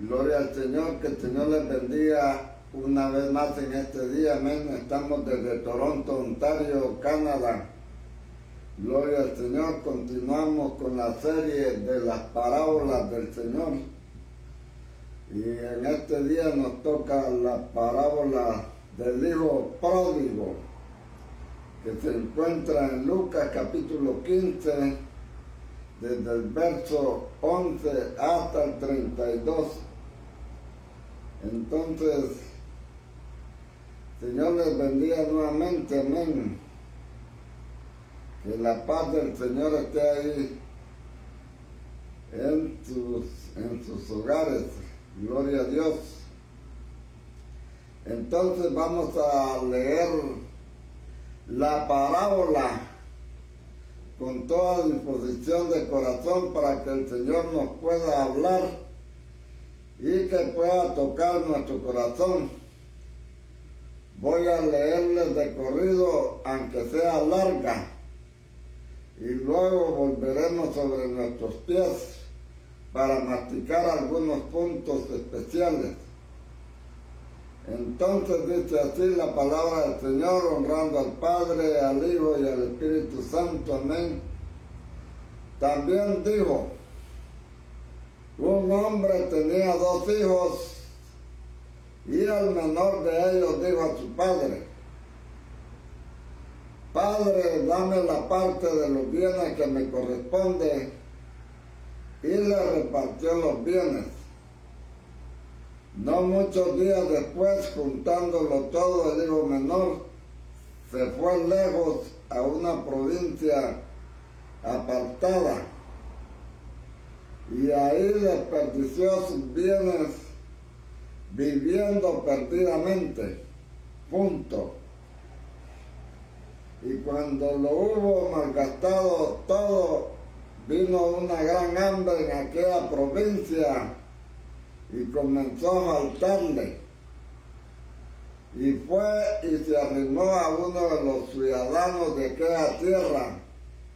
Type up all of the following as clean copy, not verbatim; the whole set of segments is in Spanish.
Gloria al Señor, que el Señor les bendiga una vez más en este día, amén. Estamos desde Toronto, Ontario, Canadá. Gloria al Señor, continuamos con la serie de las parábolas del Señor. Y en este día nos toca la parábola del Hijo Pródigo, que se encuentra en Lucas capítulo 15, desde el verso 11 hasta el 32. Entonces, Señor les bendiga nuevamente, amén. Que la paz del Señor esté ahí en sus hogares. Gloria a Dios. Entonces vamos a leer la parábola con toda disposición de corazón para que el Señor nos pueda hablar y que pueda tocar nuestro corazón. Voy a leerles de corrido, aunque sea larga, y luego volveremos sobre nuestros pies para masticar algunos puntos especiales. Entonces dice así la palabra del Señor, honrando al Padre, al Hijo y al Espíritu Santo, amén. También dijo: un hombre tenía 2 hijos, y el menor de ellos dijo a su padre: Padre, dame la parte de los bienes que me corresponde, y le repartió los bienes. No muchos días después, juntándolo todo, el hijo menor se fue lejos a una provincia apartada, y ahí desperdició sus bienes viviendo perdidamente. Punto. Y cuando lo hubo malgastado todo, vino una gran hambre en aquella provincia y comenzó a faltarle. Y fue y se arrimó a uno de los ciudadanos de aquella tierra,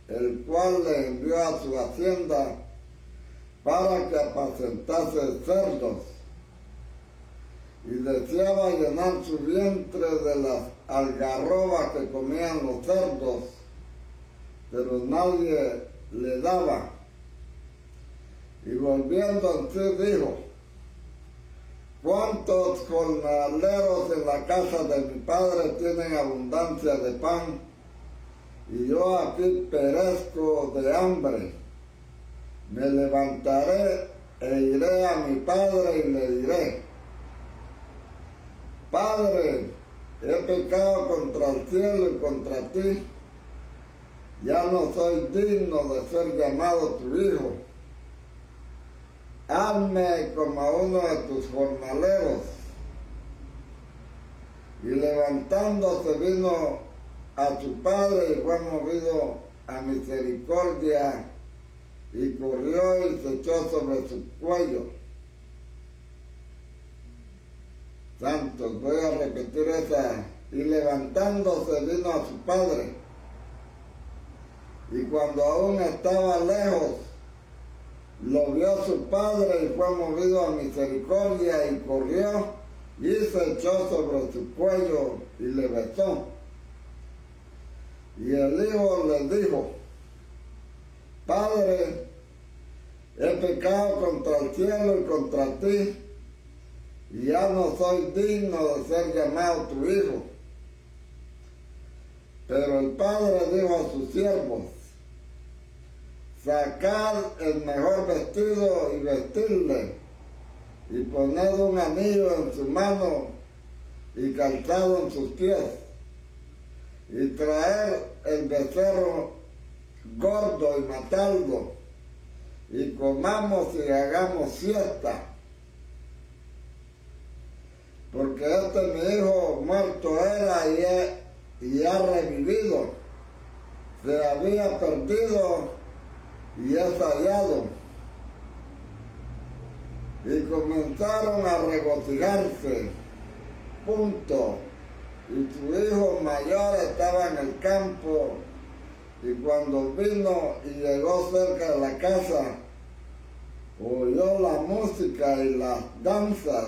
el cual le envió a su hacienda para que apacentase cerdos, y deseaba llenar su vientre de las algarrobas que comían los cerdos, pero nadie le daba. Y volviendo en sí dijo: ¿cuántos jornaleros en la casa de mi padre tienen abundancia de pan, y yo aquí perezco de hambre? Me levantaré e iré a mi padre y le diré: Padre, he pecado contra el cielo y contra ti, ya no soy digno de ser llamado tu hijo. Hazme como a uno de tus jornaleros. Y levantándose vino a su padre y fue movido a misericordia, y corrió y se echó sobre su cuello. Santos, voy a repetir esa. Y levantándose vino a su padre, y cuando aún estaba lejos, lo vio su padre y fue movido a misericordia, y corrió y se echó sobre su cuello y le besó. Y el hijo le dijo: Padre, he pecado contra el cielo y contra ti, y ya no soy digno de ser llamado tu hijo. Pero el padre dijo a sus siervos: sacad el mejor vestido y vestidle, y poned un anillo en su mano y calzado en sus pies, y traed el becerro gordo y matadlo, y comamos y hagamos fiesta. Porque mi hijo muerto era y ha revivido, se había perdido y es hallado. Y comenzaron a regocijarse. Punto. Y su hijo mayor estaba en el campo, y cuando vino y llegó cerca de la casa, oyó la música y las danzas,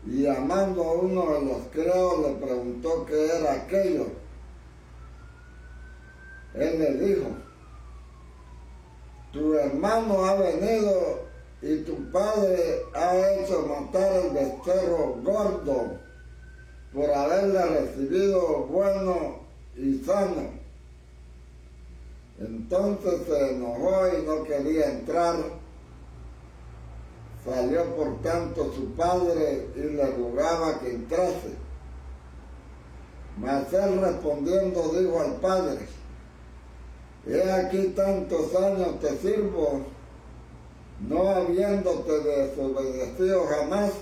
y llamando a uno de los criados le preguntó qué era aquello. Él le dijo: tu hermano ha venido y tu padre ha hecho matar el becerro gordo por haberle recibido bueno y sano. Entonces se enojó y no quería entrar. Salió por tanto su padre y le rogaba que entrase. Mas él respondiendo dijo al padre: he aquí tantos años te sirvo, no habiéndote desobedecido jamás,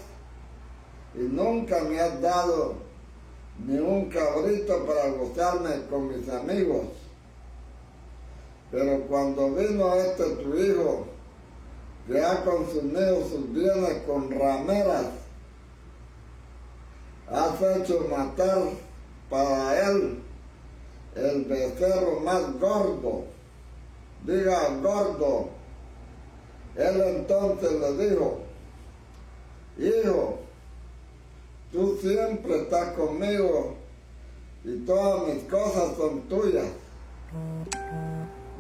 y nunca me has dado ni un cabrito para gozarme con mis amigos. Pero cuando vino tu hijo, que ha consumido sus bienes con rameras, has hecho matar para él el becerro más gordo. Diga gordo. Él entonces le dijo: hijo, tú siempre estás conmigo y todas mis cosas son tuyas.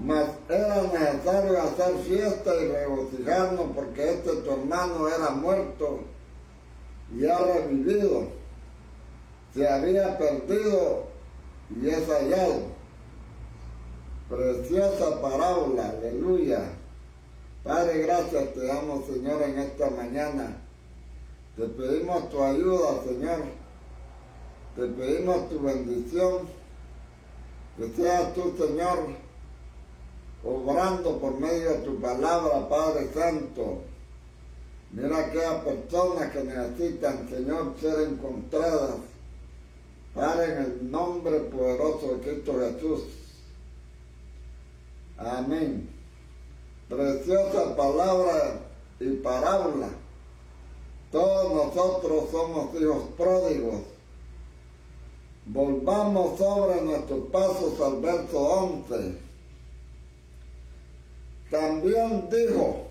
Mas era necesario hacer fiesta y regocijarnos porque tu hermano era muerto y ha revivido. Se había perdido y es hallado. Preciosa parábola, aleluya. Padre, gracias te damos, Señor, en esta mañana. Te pedimos tu ayuda, Señor. Te pedimos tu bendición. Que seas tú, Señor, obrando por medio de tu palabra, Padre Santo. Mira aquellas personas que necesitan, Señor, ser encontradas. Padre, en el nombre poderoso de Cristo Jesús. Amén. Preciosa palabra y parábola. Todos nosotros somos hijos pródigos. Volvamos sobre nuestros pasos al verso 11. También dijo,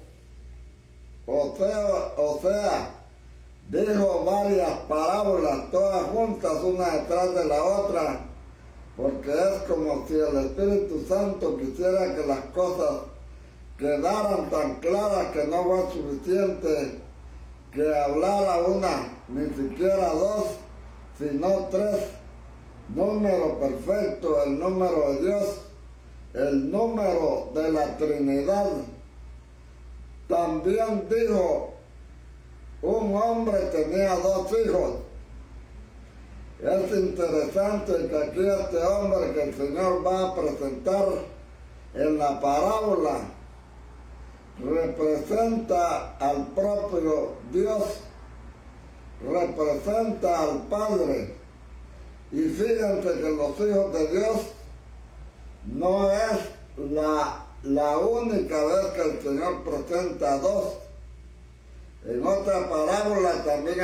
o sea, dijo varias parábolas, todas juntas, una detrás de la otra, porque es como si el Espíritu Santo quisiera que las cosas quedaran tan claras que no fue suficiente que hablara una, ni siquiera dos, sino tres. Número perfecto, el número de Dios, el número de la Trinidad. También dijo, un hombre tenía dos hijos. Es interesante que aquí este hombre que el Señor va a presentar en la parábola representa al propio Dios, representa al Padre. Y fíjense que los hijos de Dios no es la única vez que el Señor presenta a dos. En otra parábola también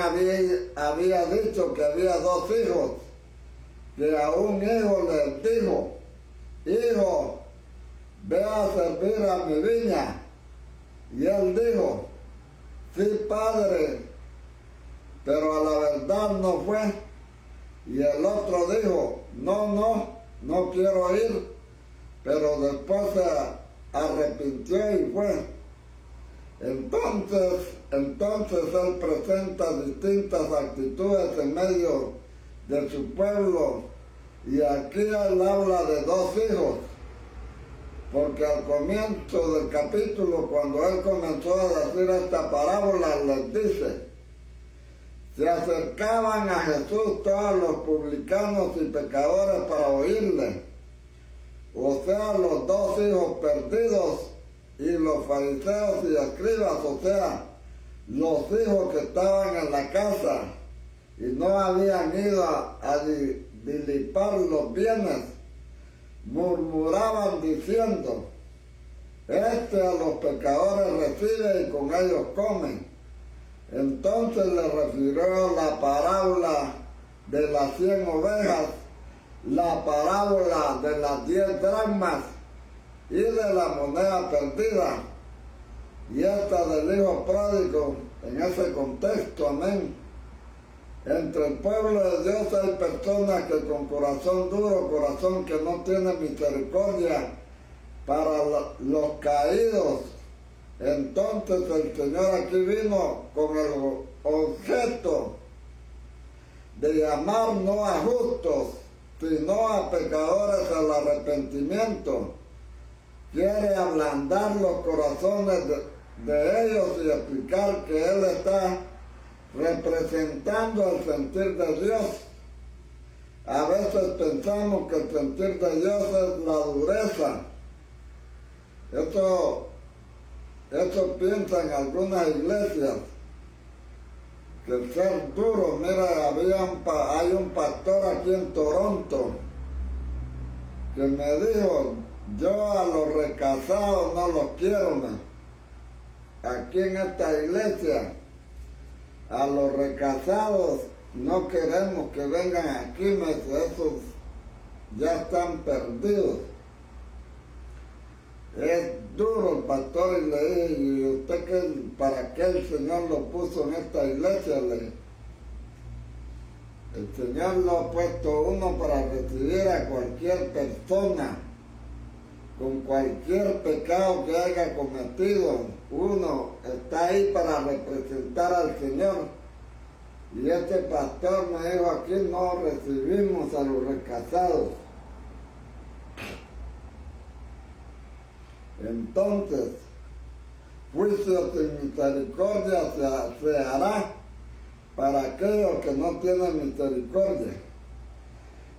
había dicho que había dos hijos, que a un hijo les dijo, hijo, ve a servir a mi viña. Y él dijo, sí, padre, pero a la verdad no fue. Y el otro dijo, no quiero ir, pero después se arrepintió y fue. Entonces él presenta distintas actitudes en medio de su pueblo, y aquí él habla de dos hijos, porque al comienzo del capítulo, cuando él comenzó a decir esta parábola, les dice, se acercaban a Jesús todos los publicanos y pecadores para oírle, o sea, los dos hijos perdidos, y los fariseos y escribas, o sea, los hijos que estaban en la casa y no habían ido a dilipar los bienes, murmuraban diciendo, a los pecadores recibe y con ellos come. Entonces le refirió la parábola de las 100 ovejas, la parábola de las 10 dracmas y de la moneda perdida. y esta del hijo pródigo en ese contexto, amén. Entre el pueblo de Dios hay personas que con corazón duro, corazón que no tiene misericordia para los caídos. Entonces el Señor aquí vino con el objeto de llamar no a justos, sino a pecadores al arrepentimiento. Quiere ablandar los corazones de ellos y explicar que Él está representando el sentir de Dios. A veces pensamos que el sentir de Dios es la dureza. Eso piensan algunas iglesias, que el ser duro. Mira, hay un pastor aquí en Toronto que me dijo, yo a los recasados no los quiero, aquí en esta iglesia. A los recasados no queremos que vengan aquí, esos ya están perdidos. Es duro el pastor, y le dije, ¿y usted para qué el Señor lo puso en esta iglesia? El Señor lo ha puesto uno para recibir a cualquier persona con cualquier pecado que haya cometido. Uno está ahí para representar al Señor. Y este pastor me dijo, aquí no recibimos a los recasados. Entonces, juicio sin misericordia se hará para aquellos que no tienen misericordia.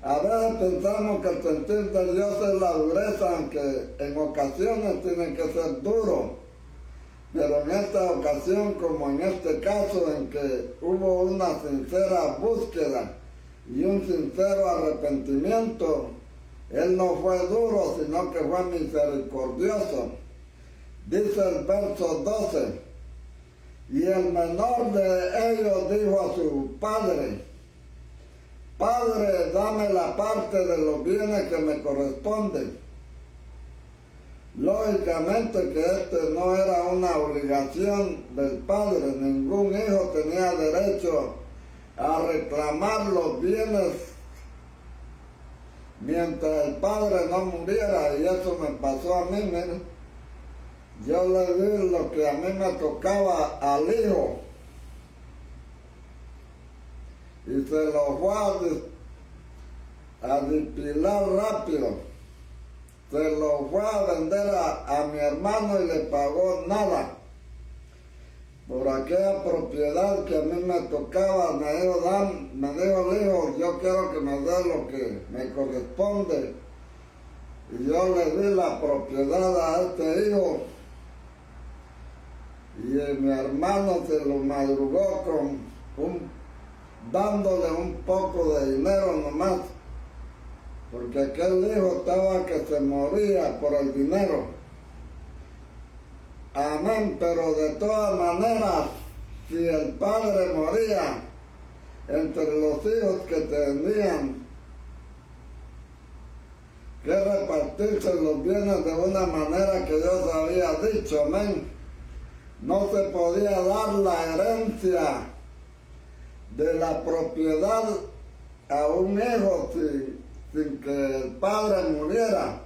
A veces pensamos que el sentir de Dios es la dureza, aunque en ocasiones tiene que ser duro. Pero en esta ocasión, como en este caso en que hubo una sincera búsqueda y un sincero arrepentimiento, Él no fue duro, sino que fue misericordioso. Dice el verso 12, y el menor de ellos dijo a su padre, Padre, dame la parte de los bienes que me corresponden. Lógicamente que este no era una obligación del padre, ningún hijo tenía derecho a reclamar los bienes mientras el padre no muriera, y eso me pasó a mí, miren. Yo le di lo que a mí me tocaba al hijo y se lo fue a depilar rápido. Se lo fue a vender a mi hermano y le pagó nada. Por aquella propiedad que a mí me tocaba, me dijo el hijo, yo quiero que me dé lo que me corresponde. Y yo le di la propiedad a este hijo. Y mi hermano se lo madrugó dándole un poco de dinero nomás. Porque aquel hijo estaba que se moría por el dinero. Amén, pero de todas maneras, si el padre moría, entre los hijos que tenían que repartirse los bienes de una manera que Dios había dicho, amén. No se podía dar la herencia de la propiedad a un hijo sin que el padre muriera.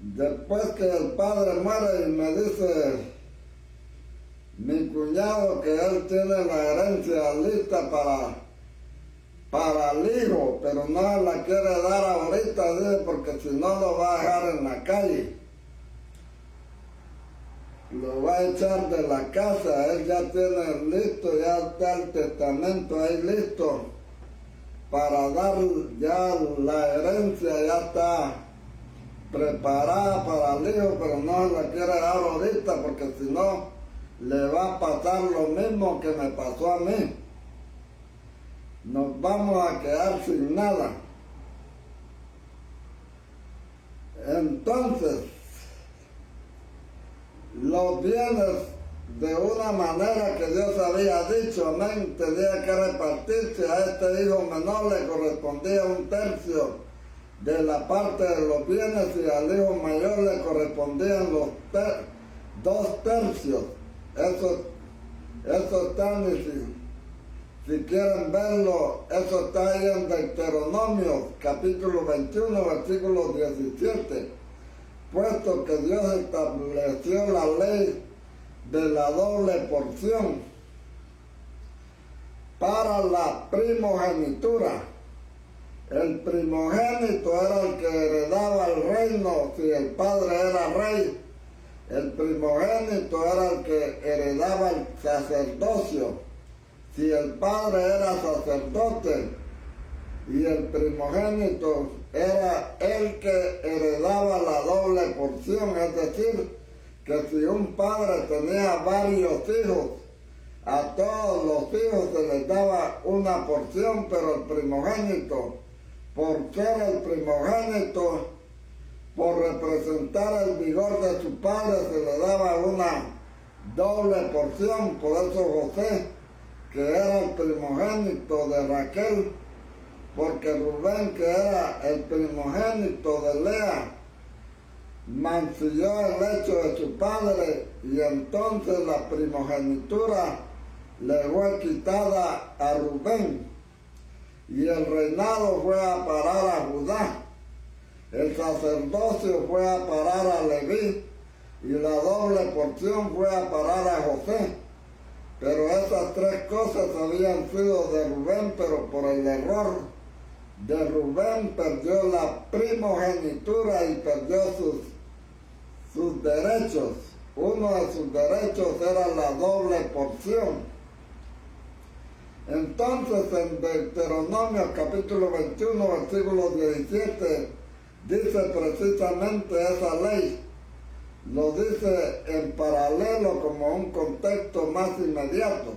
Después que el padre muere, y me dice mi cuñado que él tiene la herencia lista para el hijo, pero no la quiere dar ahorita, dice, porque si no lo va a dejar en la calle. Lo va a echar de la casa. Él ya tiene listo, ya está el testamento ahí listo para dar ya la herencia, ya está preparada para el hijo, pero no la quiere dar ahorita porque si no le va a pasar lo mismo que me pasó a mí. Nos vamos a quedar sin nada. Entonces, los bienes de una manera que Dios había dicho, amén, tenía que repartirse. A este hijo menor le correspondía 1/3 de la parte de los bienes, y al hijo mayor le correspondían los 2/3. Eso está, si quieren verlo, eso está ahí en Deuteronomio, capítulo 21, versículo 17. Puesto que Dios estableció la ley de la doble porción para la primogenitura. El primogénito era el que heredaba el reino si el padre era rey. El primogénito era el que heredaba el sacerdocio si el padre era sacerdote. Y el primogénito era el que heredaba la doble porción, es decir, que si un padre tenía varios hijos, a todos los hijos se les daba una porción, pero el primogénito, por ser el primogénito, por representar el vigor de su padre, se le daba una doble porción. Por eso José, que era el primogénito de Raquel, porque Rubén, que era el primogénito de Lea, mancilló el lecho de su padre, y entonces la primogenitura le fue quitada a Rubén, y el reinado fue a parar a Judá, el sacerdocio fue a parar a Leví, y la doble porción fue a parar a José. Pero esas 3 cosas habían sido de Rubén, pero por el error de Rubén perdió la primogenitura y perdió sus derechos. Uno de sus derechos era la doble porción. Entonces en Deuteronomio capítulo 21, versículo 17, dice precisamente esa ley. Lo dice en paralelo como un contexto más inmediato.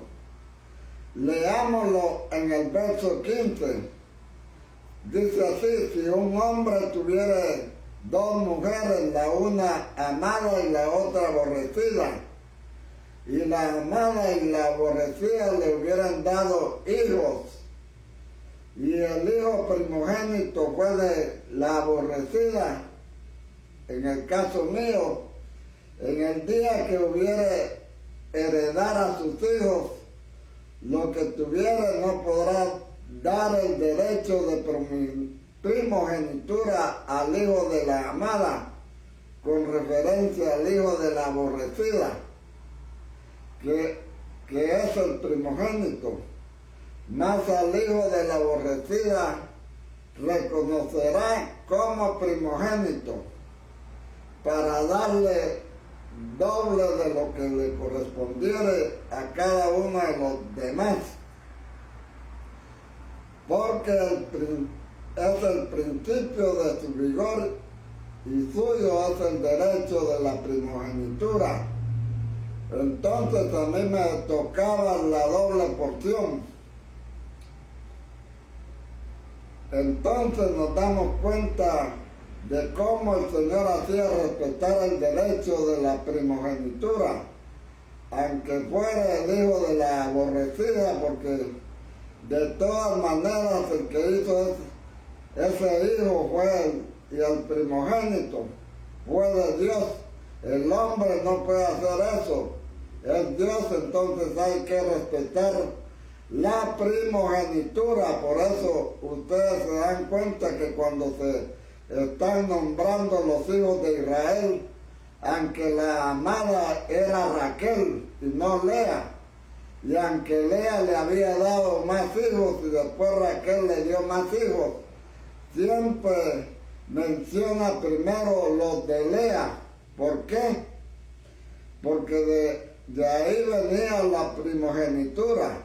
Leámoslo en el verso 15. Dice así: si un hombre tuviera 2 mujeres, la una amada y la otra aborrecida, y la amada y la aborrecida le hubieran dado hijos, y el hijo primogénito fue de la aborrecida, en el caso mío, en el día que hubiera heredar a sus hijos, lo que tuviera no podrá dar el derecho de primogenitura al hijo de la amada, con referencia al hijo de la aborrecida, que es el primogénito, más al hijo de la aborrecida reconocerá como primogénito, para darle doble de lo que le correspondiere a cada uno de los demás, porque es el principio de su vigor, y suyo es el derecho de la primogenitura. Entonces a mí me tocaba la doble porción. Entonces nos damos cuenta de cómo el Señor hacía respetar el derecho de la primogenitura, aunque fuera el hijo de la aborrecida, porque de todas maneras el que hizo ese hijo fue y el primogénito fue de Dios. El hombre no puede hacer eso, es Dios. Entonces hay que respetar la primogenitura. Por eso ustedes se dan cuenta que cuando se están nombrando los hijos de Israel, aunque la amada era Raquel y no Lea, y aunque Lea le había dado más hijos y después Raquel le dio más hijos, siempre menciona primero los de Lea. ¿Por qué? Porque de ahí venía la primogenitura.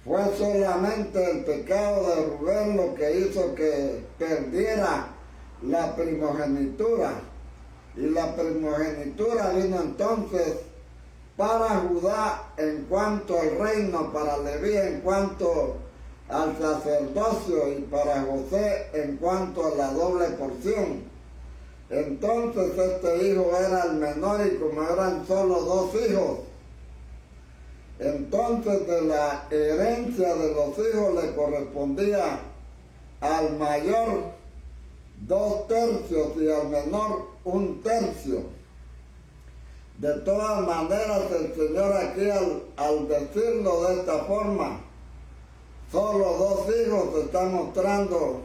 Fue solamente el pecado de Rubén lo que hizo que perdiera la primogenitura. Y la primogenitura vino entonces para Judá en cuanto al reino, para Leví en cuanto al sacerdocio, y para José en cuanto a la doble porción. Entonces este hijo era el menor, y como eran solo 2 hijos, entonces de la herencia de los hijos le correspondía al mayor 2/3 y al menor 1/3. De todas maneras, el Señor aquí al decirlo de esta forma, solo 2 hijos está mostrando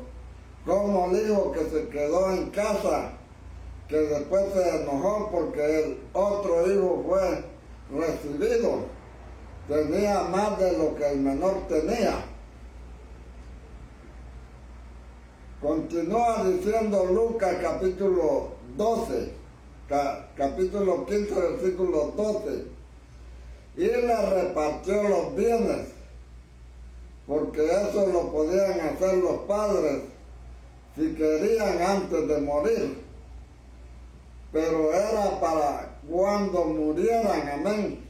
cómo el hijo que se quedó en casa, que después se enojó porque el otro hijo fue recibido, tenía más de lo que el menor tenía. Continúa diciendo Lucas capítulo 12, capítulo 15, versículo 12. Y le repartió los bienes, porque eso lo podían hacer los padres si querían antes de morir. Pero era para cuando murieran, amén.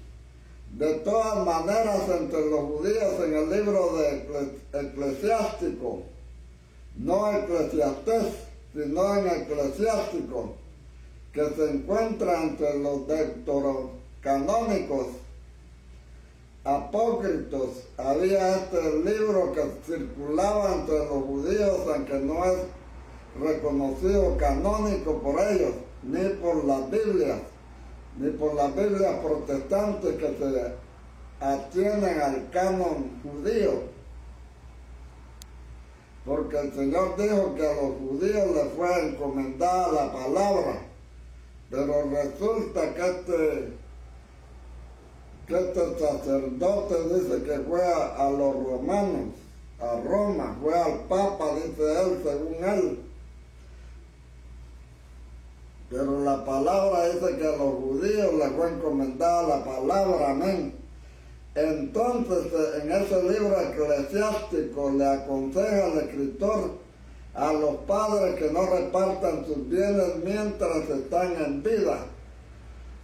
De todas maneras, entre los judíos en el libro de Eclesiástico, no Eclesiastés, sino en Eclesiástico, que se encuentra entre los deuterocanónicos apócritos, había este libro que circulaba entre los judíos, aunque no es reconocido canónico por ellos, ni por las Biblias protestantes que se atienen al canon judío. Porque el Señor dijo que a los judíos les fue encomendada la palabra, pero resulta que este sacerdote dice que fue a los romanos, a Roma, fue al Papa, dice él, según él. Pero la palabra dice que a los judíos les fue encomendada la palabra, amén. Entonces, en ese libro eclesiástico le aconseja al escritor a los padres que no repartan sus bienes mientras están en vida,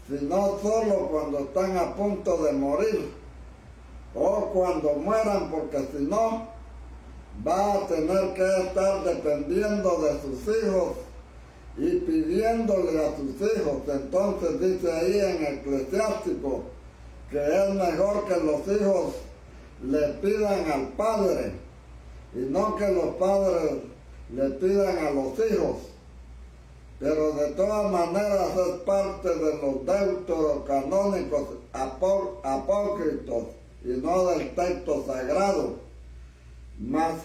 sino solo cuando están a punto de morir o cuando mueran, porque si no, va a tener que estar dependiendo de sus hijos y pidiéndole a sus hijos. Entonces dice ahí en Eclesiástico que es mejor que los hijos le pidan al padre y no que los padres le pidan a los hijos. Pero de todas maneras es parte de los deuterocanónicos apócritos y no del texto sagrado. Mas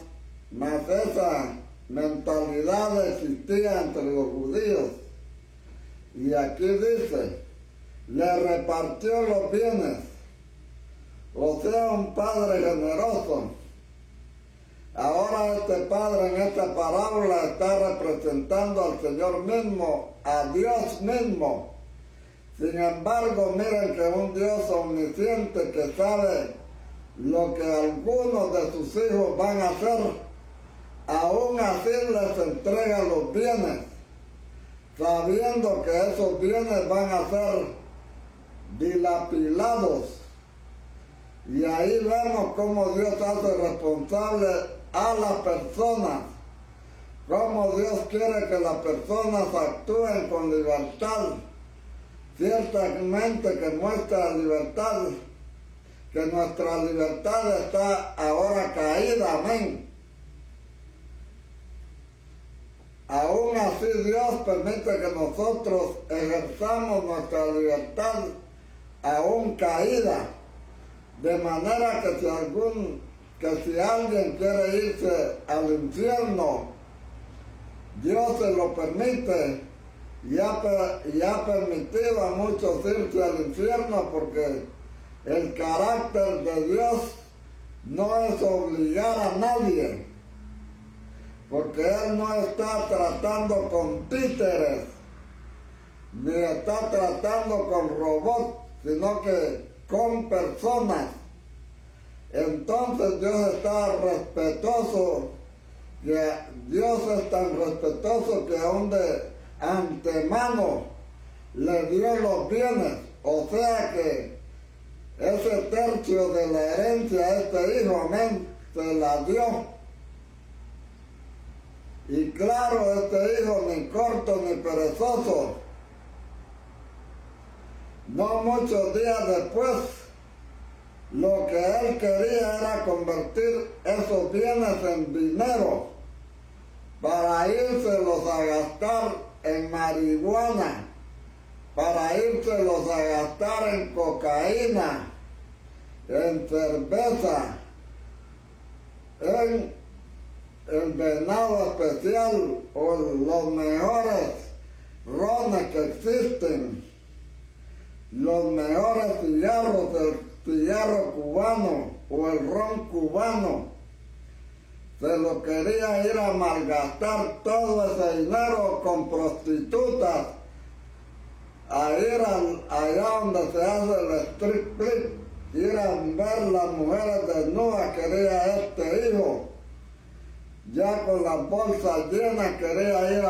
esa mentalidad existía entre los judíos. Y aquí dice, le repartió los bienes, o sea, un padre generoso. Ahora este padre en esta parábola está representando al Señor mismo, a Dios mismo. Sin embargo, miren que un Dios omnisciente que sabe lo que algunos de sus hijos van a hacer, aún así les entrega los bienes, sabiendo que esos bienes van a ser dilapidados. Y ahí vemos cómo Dios hace responsable a las personas, cómo Dios quiere que las personas actúen con libertad. Ciertamente que nuestra libertad está ahora caída, amén. Aún así Dios permite que nosotros ejerzamos nuestra libertad aún caída, de manera que si alguien quiere irse al infierno, Dios se lo permite y ha permitido a muchos irse al infierno, porque el carácter de Dios no es obligar a nadie, porque Él no está tratando con títeres, ni está tratando con robots, sino que con personas. Entonces Dios está respetuoso, que Dios es tan respetuoso que aún de antemano le dio los bienes, o sea que ese tercio de la herencia a este hijo, amén, se la dio. Y claro, este hijo ni corto ni perezoso, no muchos días después, lo que él quería era convertir esos bienes en dinero para írselos a gastar en marihuana, para írselos a gastar en cocaína, en cerveza, en el venado especial o los mejores rones que existen, los mejores cigarros, el cigarro cubano o el ron cubano. Se lo quería ir a malgastar todo ese dinero con prostitutas, a ir allá donde se hace el strip club, ir a ver las mujeres desnudas. Quería este hijo, ya con las bolsas llenas, quería ir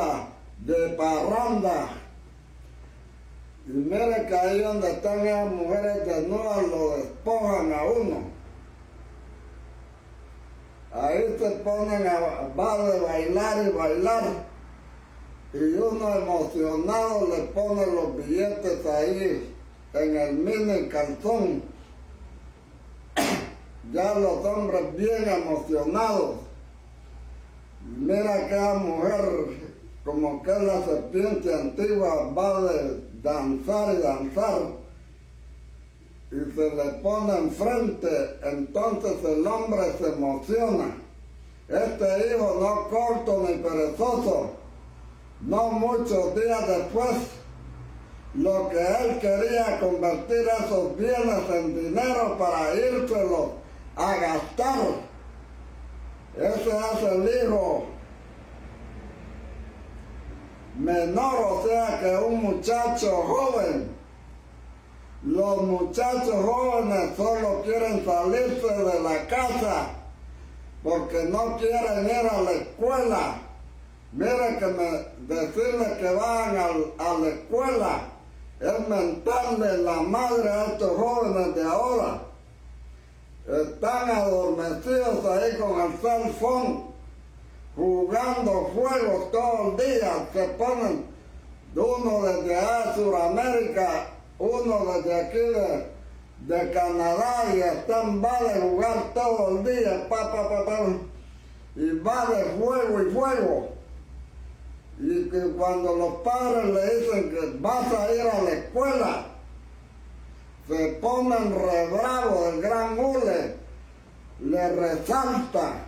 de parranda. Y mire que ahí donde están esas mujeres desnudas lo despojan a uno. Ahí se ponen a bailar y bailar, y uno emocionado le pone los billetes ahí en el mini calzón. Ya los hombres bien emocionados. Mira que la mujer, como que la serpiente antigua, va de danzar y danzar, y se le pone enfrente. Entonces el hombre se emociona. Este hijo no corto ni perezoso, no muchos días después, lo que él quería, convertir esos bienes en dinero para írselo a gastar. Ese es el hijo menor, o sea que un muchacho joven. Los muchachos jóvenes solo quieren salirse de la casa porque no quieren ir a la escuela. Mire que decirles que vayan a la escuela es mentarle la madre a estos jóvenes de ahora. Están adormecidos ahí con el cell phone, jugando juegos todo el día. Se ponen uno desde allá de Sudamérica, uno desde aquí de Canadá, y están, va de jugar todo el día, y va de juego y juego. Y que cuando los padres le dicen que vas a ir a la escuela, se ponen re bravos, el gran hule le resalta.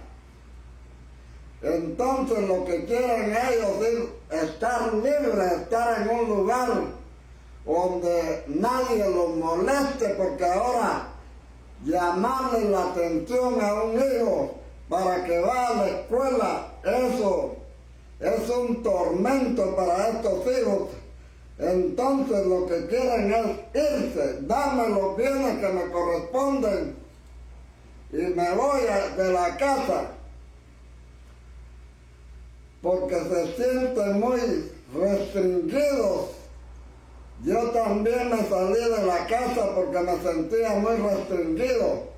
Entonces lo que quieren ellos es estar libres, estar en un lugar donde nadie los moleste, porque ahora llamarle la atención a un hijo para que vaya a la escuela, eso es un tormento para estos hijos. Entonces lo que quieren es irse, dame los bienes que me corresponden y me voy de la casa, porque se sienten muy restringidos. Yo también me salí de la casa porque me sentía muy restringido.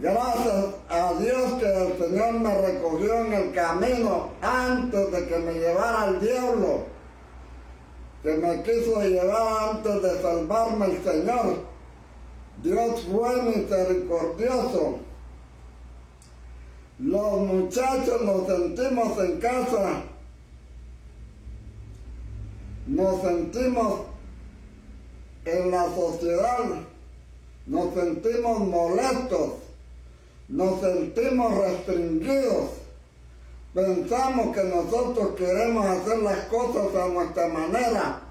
Gracias a Dios que el Señor me recogió en el camino antes de que me llevara el diablo, que me quiso llevar antes de salvarme el Señor. Dios fue misericordioso. Los muchachos nos sentimos en casa, nos sentimos en la sociedad, nos sentimos molestos, nos sentimos restringidos. Pensamos que nosotros queremos hacer las cosas a nuestra manera,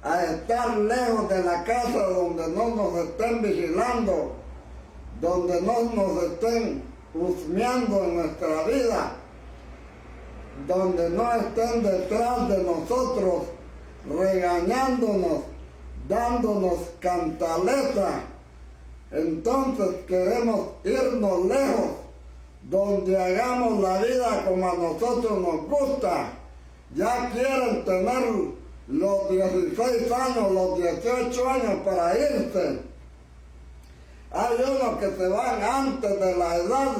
a estar lejos de la casa donde no nos estén vigilando, donde no nos estén husmeando en nuestra vida, donde no estén detrás de nosotros regañándonos, dándonos cantaleta. Entonces queremos irnos lejos, donde hagamos la vida como a nosotros nos gusta. Ya quieren tener los 16 años, los 18 años para irse. Hay unos que se van antes de la edad.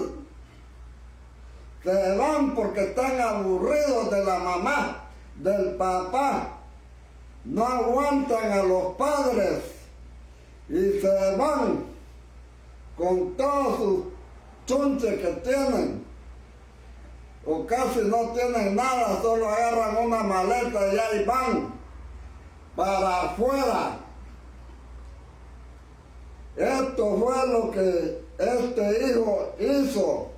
Se van porque están aburridos de la mamá, del papá. No aguantan a los padres y se van con todos sus chunches que tienen. o casi no tienen nada, solo agarran una maleta y ahí van para afuera. Esto fue lo que este hijo hizo.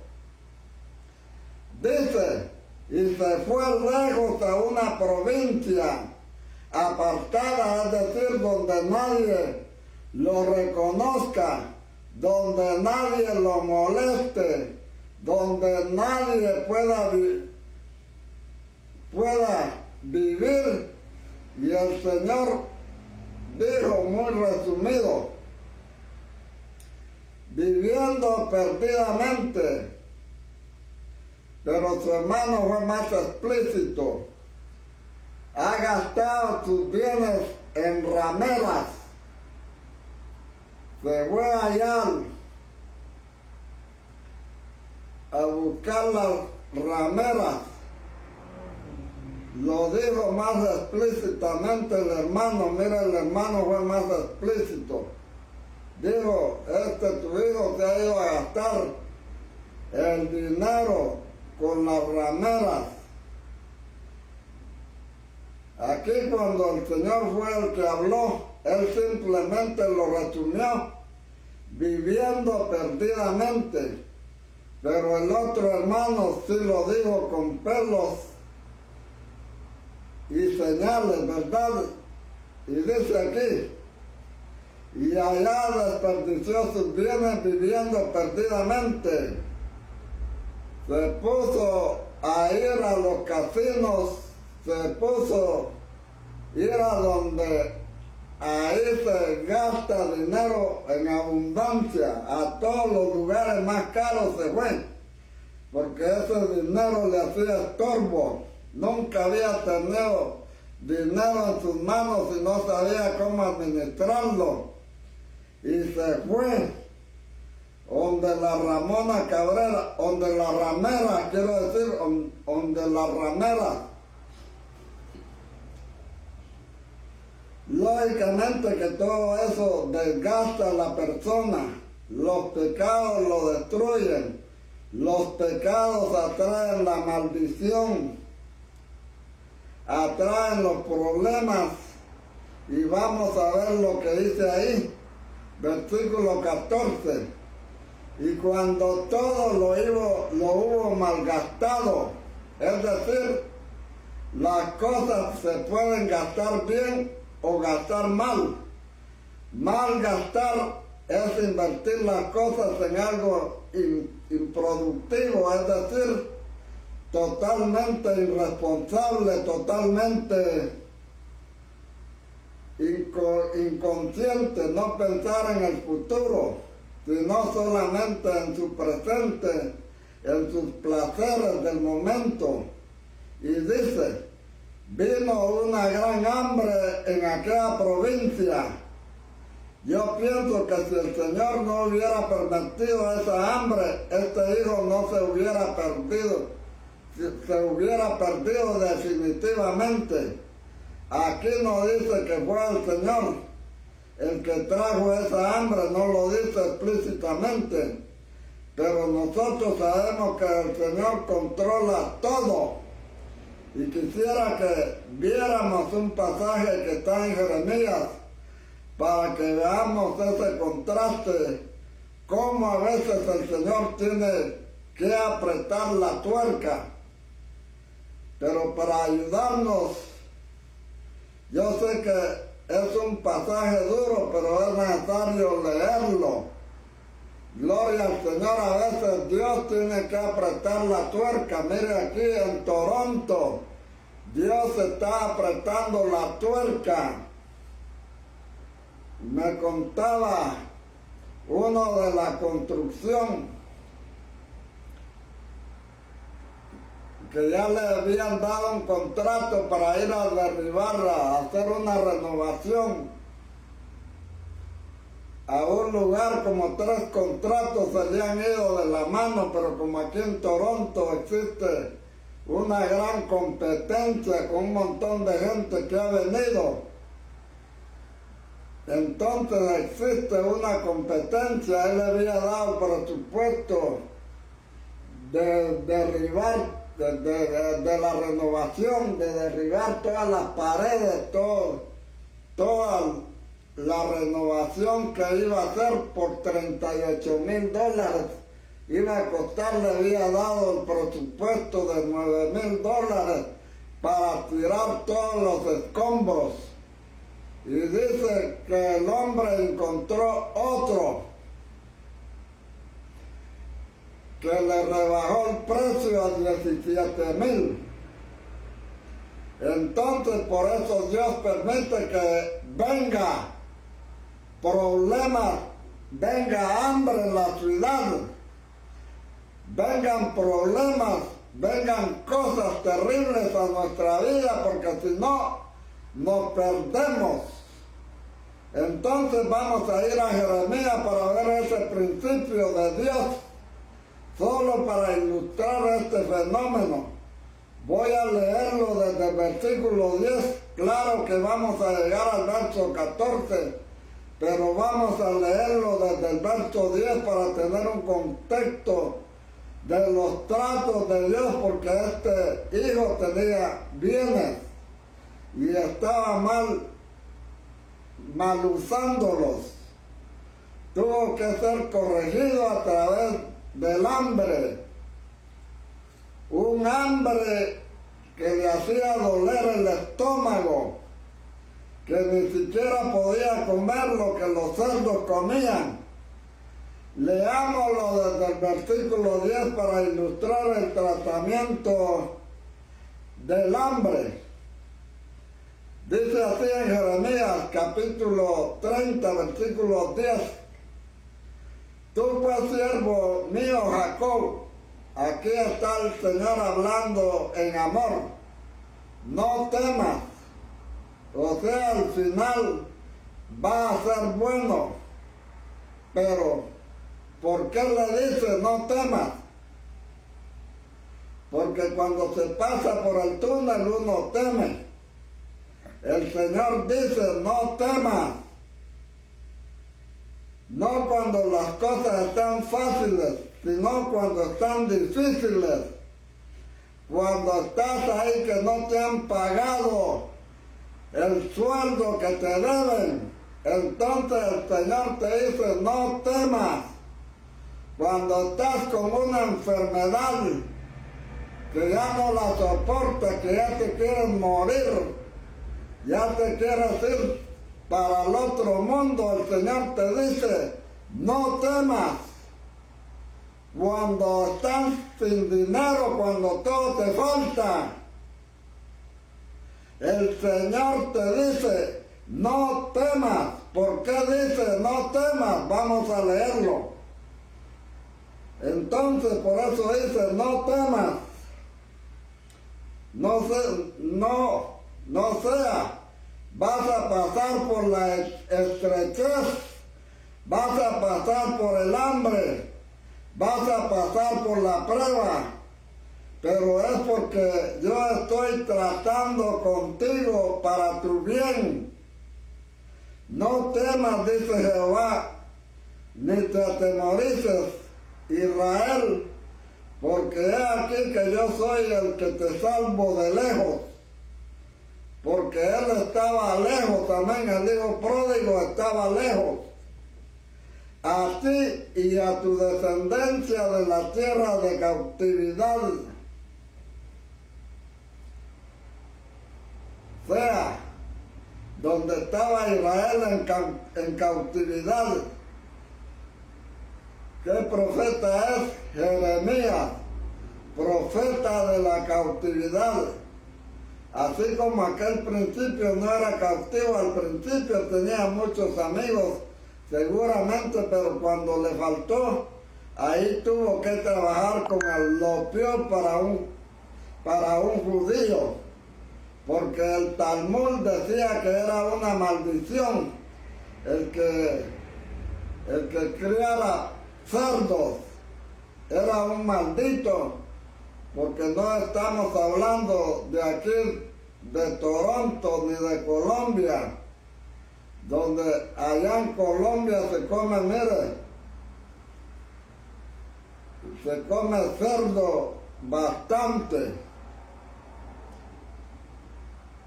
Dice, y se fue lejos a una provincia apartada, es decir, donde nadie lo reconozca, donde nadie lo moleste, donde nadie pueda vivir. Y el Señor dijo muy resumido, viviendo perdidamente. Pero su hermano fue más explícito. Ha gastado sus bienes en rameras. Se fue allá a buscar las rameras. Lo dijo más explícitamente el hermano. Mira, el hermano fue más explícito. Dijo, tu hijo se ha ido a gastar el dinero con las rameras. Aquí cuando el Señor fue el que habló, Él simplemente lo resumió, viviendo perdidamente. Pero el otro hermano sí lo dijo con pelos y señales, ¿verdad? Y dice aquí, y allá desperdició sus bienes viviendo perdidamente. Se puso a ir a los casinos, se puso a ir a donde ahí se gasta dinero en abundancia, a todos los lugares más caros se fue, porque ese dinero le hacía estorbo. Nunca había tenido dinero en sus manos y no sabía cómo administrarlo. Y se fue donde la Ramona Cabrera, donde la ramera, quiero decir, donde la ramera. Lógicamente que todo eso desgasta a la persona, los pecados lo destruyen, los pecados atraen la maldición, atraen los problemas, y vamos a ver lo que dice ahí, versículo 14. Y cuando todo lo hubo malgastado, es decir, las cosas se pueden gastar bien o gastar mal. Malgastar es invertir las cosas en algo improductivo, es decir, totalmente irresponsable, totalmente inconsciente, no pensar en el futuro, sino solamente en su presente, en sus placeres del momento. Y dice, vino una gran hambre en aquella provincia. Yo pienso que si el Señor no hubiera permitido esa hambre, este hijo no se hubiera perdido, se hubiera perdido definitivamente. Aquí no dice que fue el Señor el que trajo esa hambre, no lo dice explícitamente, pero nosotros sabemos que el Señor controla todo. Y quisiera que viéramos un pasaje que está en Jeremías para que veamos ese contraste, cómo a veces el Señor tiene que apretar la tuerca. Pero para ayudarnos, yo sé que es un pasaje duro, pero es necesario leerlo. Gloria al Señor, a veces Dios tiene que apretar la tuerca. Mire aquí en Toronto, Dios está apretando la tuerca. Me contaba uno de la construcción que ya le habían dado un contrato para ir a derribarla, a hacer una renovación a un lugar. Como 3 contratos se le han ido de la mano, pero como aquí en Toronto existe una gran competencia con un montón de gente que ha venido, entonces existe una competencia. Él le había dado presupuesto de derribar de la renovación, de derribar todas las paredes, toda la renovación que iba a hacer por $38,000. Iba a costar, le había dado el presupuesto de $9,000 para tirar todos los escombros. Y dice que el hombre encontró otro que le rebajó el precio a $17,000. Entonces, por eso Dios permite que venga problemas, venga hambre en la ciudad, vengan problemas, vengan cosas terribles a nuestra vida, porque si no, nos perdemos. Entonces vamos a ir a Jeremías para ver ese principio de Dios, solo para ilustrar este fenómeno. Voy a leerlo desde el versículo 10, claro que vamos a llegar al verso 14, pero vamos a leerlo desde el verso 10 para tener un contexto de los tratos de Dios, porque este hijo tenía bienes y estaba mal usándolos. Tuvo que ser corregido a través del hambre, un hambre que le hacía doler el estómago, que ni siquiera podía comer lo que los cerdos comían. Leámoslo desde el versículo 10 para ilustrar el tratamiento del hambre. Dice así en Jeremías capítulo 30, versículo 10. Tú pues, siervo mío Jacob, aquí está el Señor hablando en amor, no temas. O sea, al final va a ser bueno, pero ¿por qué le dice no temas? Porque cuando se pasa por el túnel uno teme. El Señor dice no temas. No cuando las cosas están fáciles, sino cuando están difíciles. Cuando estás ahí que no te han pagado el sueldo que te deben, entonces el Señor te dice no temas. Cuando estás con una enfermedad que ya no la soportas, que ya te quieres morir, ya te quieres ir para el otro mundo, el Señor te dice no temas. Cuando estás sin dinero, cuando todo te falta, el Señor te dice no temas. ¿Por qué dice no temas? Vamos a leerlo. Entonces, por eso dice no temas. No sea, vas a pasar por la estrechez, vas a pasar por el hambre, vas a pasar por la prueba, pero es porque yo estoy tratando contigo para tu bien. No temas, dice Jehová, ni te atemorices, Israel, porque he aquí que yo soy el que te salvo de lejos. Porque él estaba lejos también, el hijo pródigo estaba lejos. A ti y a tu descendencia de la tierra de cautividad. O sea, donde estaba Israel en cautividad. ¿Qué profeta es? Jeremías, profeta de la cautividad. Así como aquel principio no era cautivo, al principio tenía muchos amigos, seguramente, pero cuando le faltó, ahí tuvo que trabajar con lo peor para un judío, porque el Talmud decía que era una maldición el que criara cerdos, era un maldito, porque no estamos hablando de aquí, de Toronto, ni de Colombia, donde allá en Colombia se come, mire, se come cerdo bastante.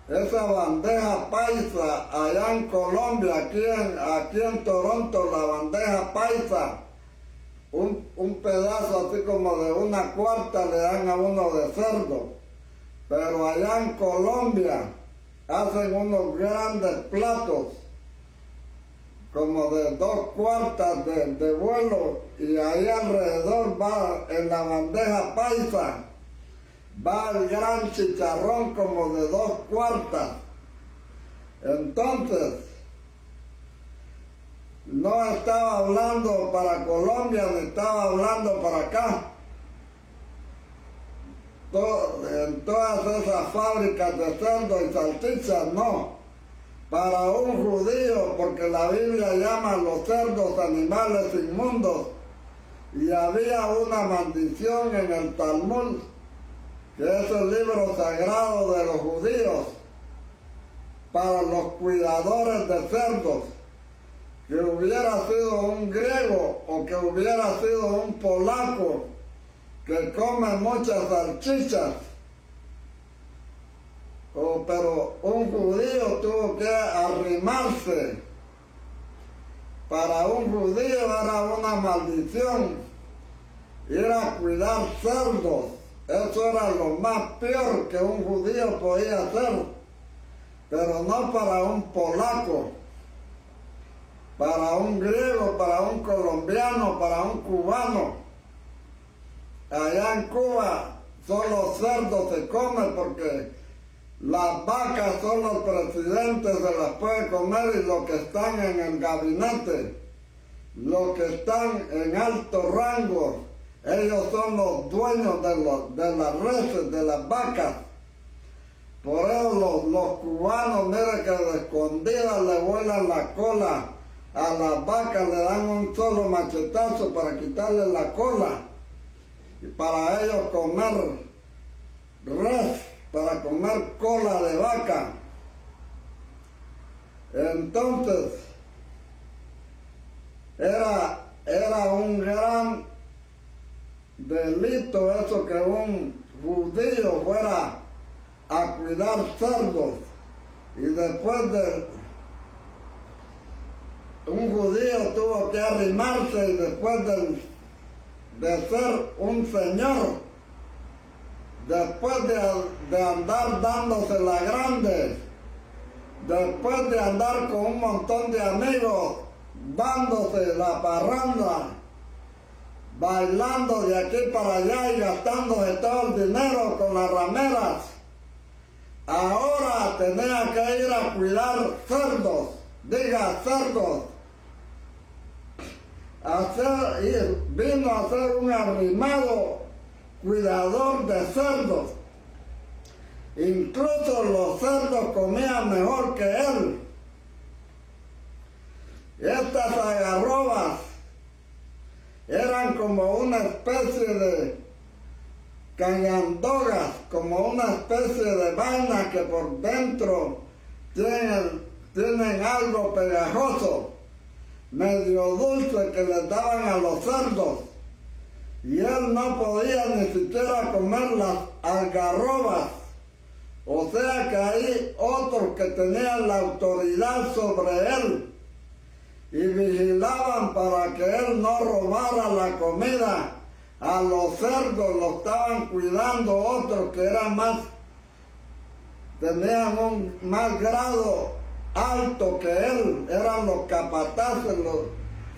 Esa bandeja paisa allá en Colombia, aquí en Toronto, la bandeja paisa, un pedazo así como de una cuarta le dan a uno de cerdo. Pero allá en Colombia hacen unos grandes platos, como de 2 cuartas de vuelo, y ahí alrededor va, en la bandeja paisa, va el gran chicharrón como de 2 cuartas. Entonces, no estaba hablando para Colombia, ni estaba hablando para acá. En todas esas fábricas de cerdo y salchichas, no. Para un judío, porque la Biblia llama a los cerdos animales inmundos, y había una maldición en el Talmud, que es el libro sagrado de los judíos, para los cuidadores de cerdos, que hubiera sido un griego o que hubiera sido un polaco que come muchas salchichas, pero un judío tuvo que arrimarse. Para un judío era una maldición ir a cuidar cerdos. Eso era lo más peor que un judío podía hacer, pero no para un polaco, para un griego, para un colombiano, para un cubano. Allá en Cuba solo cerdos se comen porque las vacas solo el presidente se las puede comer, y los que están en el gabinete, los que están en alto rango, ellos son los dueños de las reses, de las vacas. Por eso los cubanos, mire que de escondidas le vuelan la cola a las vacas, le dan un solo machetazo para quitarle la cola, y para ellos comer res, para comer cola de vaca. Entonces, era un gran delito eso, que un judío fuera a cuidar cerdos, y después un judío tuvo que arrimarse, y después de ser un señor, después de andar dándose la grande, después de andar con un montón de amigos, dándose la parranda, bailando de aquí para allá y gastándose todo el dinero con las rameras, ahora tenía que ir a cuidar cerdos, diga cerdos, vino a ser un arrimado cuidador de cerdos. Incluso los cerdos comían mejor que él. Estas algarrobas eran como una especie de cañandogas, como una especie de vaina que por dentro tienen algo pegajoso, medio dulce, que les daban a los cerdos. Y él no podía ni siquiera comer las algarrobas. O sea que hay otros que tenían la autoridad sobre él y vigilaban para que él no robara la comida a los cerdos. Lo estaban cuidando otros que tenían un más grado alto que él, eran los capataces,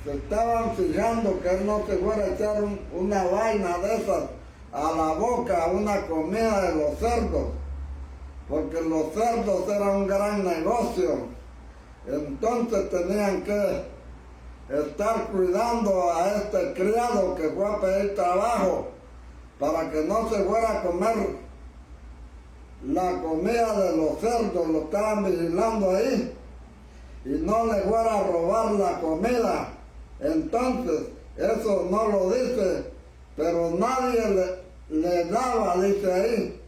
se estaban fijando que él no se fuera a echar una vaina de esas a la boca, una comida de los cerdos, porque los cerdos eran un gran negocio. Entonces tenían que estar cuidando a este criado que fue a pedir trabajo para que no se fuera a comer la comida de los cerdos. Lo estaban vigilando ahí y no le fuera a robar la comida. Entonces, eso no lo dice, pero nadie le daba, dice ahí.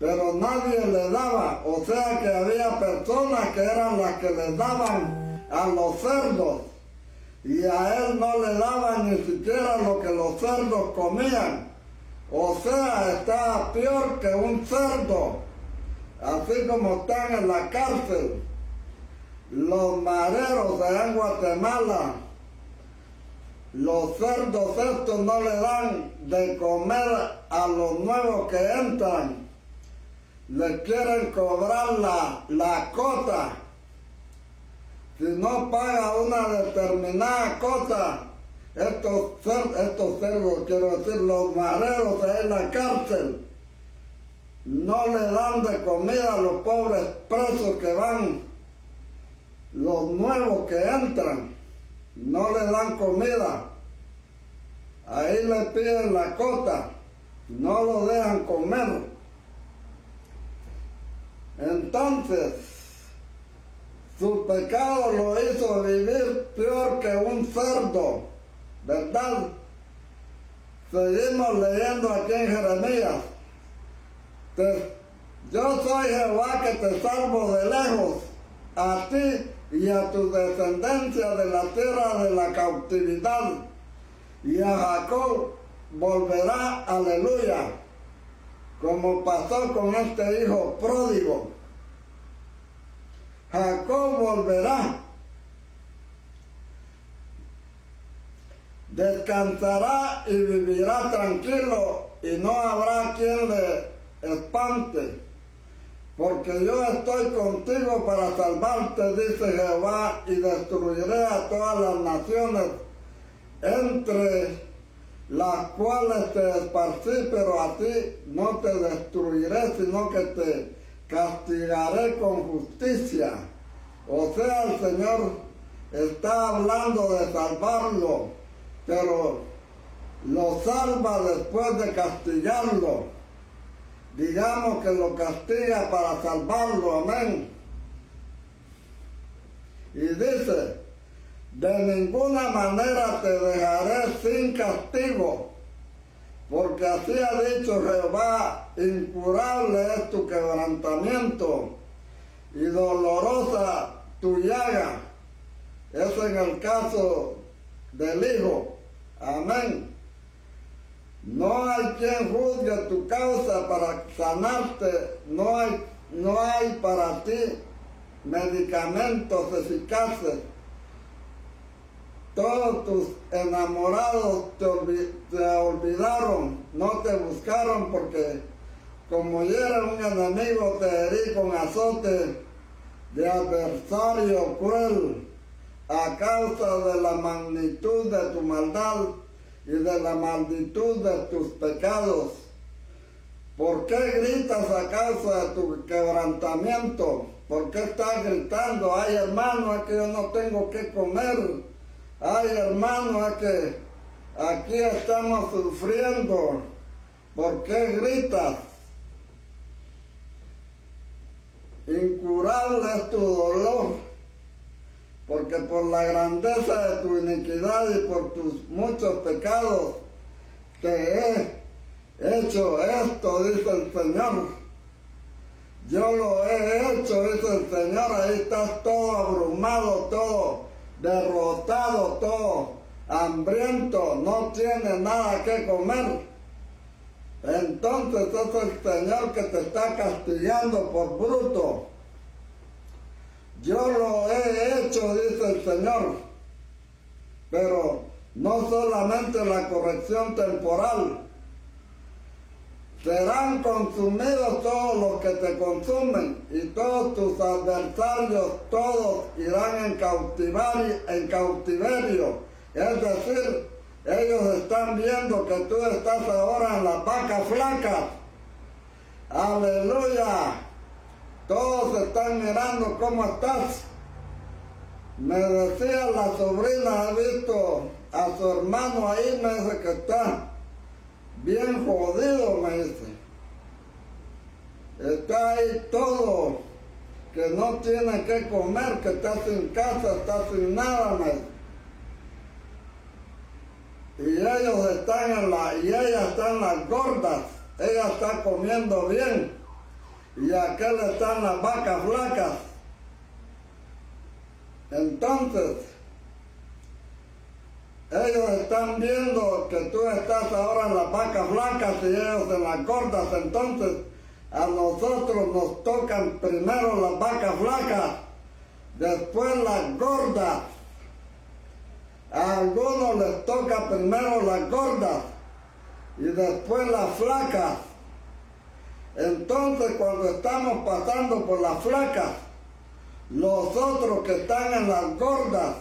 Pero nadie le daba, o sea que había personas que eran las que le daban a los cerdos, y a él no le daban ni siquiera lo que los cerdos comían. O sea, está peor que un cerdo, así como están en la cárcel los mareros allá en Guatemala. Los cerdos estos no le dan de comer a los nuevos que entran. Le quieren cobrar la cota. Si no paga una determinada cota, estos cerdos, quiero decir, los mareros ahí en la cárcel, no le dan de comida a los pobres presos que van, los nuevos que entran, no le dan comida. Ahí le piden la cota, no lo dejan comer. Entonces, su pecado lo hizo vivir peor que un cerdo, ¿verdad? Seguimos leyendo aquí en Jeremías. Yo soy Jehová que te salvo de lejos, a ti y a tu descendencia de la tierra de la cautividad. Y a Jacob volverá, aleluya, como pasó con este hijo pródigo. Jacob volverá, descansará y vivirá tranquilo, y no habrá quien le espante, porque yo estoy contigo para salvarte, dice Jehová, y destruiré a todas las naciones entre las cuales te esparcí, pero a ti no te destruiré, sino que te castigaré con justicia. O sea, el Señor está hablando de salvarlo, pero lo salva después de castigarlo. Digamos que lo castiga para salvarlo, amén. Y dice, de ninguna manera te dejaré sin castigo, porque así ha dicho Jehová, incurable es tu quebrantamiento y dolorosa tu llaga. Es en el caso del Hijo, amén. No hay quien juzgue tu causa para sanarte, no hay para ti medicamentos eficaces. Todos tus enamorados te olvidaron, no te buscaron, porque como yo era un enemigo te herí con azote de adversario cruel a causa de la magnitud de tu maldad y de la magnitud de tus pecados. ¿Por qué gritas a causa de tu quebrantamiento? ¿Por qué estás gritando? Ay, hermano, es que yo no tengo que comer. Ay, hermano, es que aquí estamos sufriendo. ¿Por qué gritas? Incurable es tu dolor, porque por la grandeza de tu iniquidad y por tus muchos pecados te he hecho esto, dice el Señor. Yo lo he hecho, dice el Señor. Ahí estás todo abrumado, todo derrotado, todo hambriento, no tiene nada que comer. Entonces es el Señor que te está castigando por bruto. Yo lo he hecho, dice el Señor, pero no solamente la corrección temporal. Serán consumidos todos los que te consumen, y todos tus adversarios, todos irán en cautiverio. Es decir, ellos están viendo que tú estás ahora en las vacas flacas. Aleluya. Todos están mirando cómo estás. Me decía la sobrina, he visto a su hermano ahí, me dice que está bien jodido, me dice. Está ahí todo, que no tiene que comer, que está sin casa, está sin nada, me dice. Y ellos están y ellas están las gordas, ella está comiendo bien, y aquel están las vacas flacas. Entonces, ellos están viendo que tú estás ahora en las vacas flacas y ellos en las gordas, entonces a nosotros nos tocan primero las vacas flacas, después las gordas. A algunos les toca primero las gordas y después las flacas. Entonces cuando estamos pasando por las flacas, los otros que están en las gordas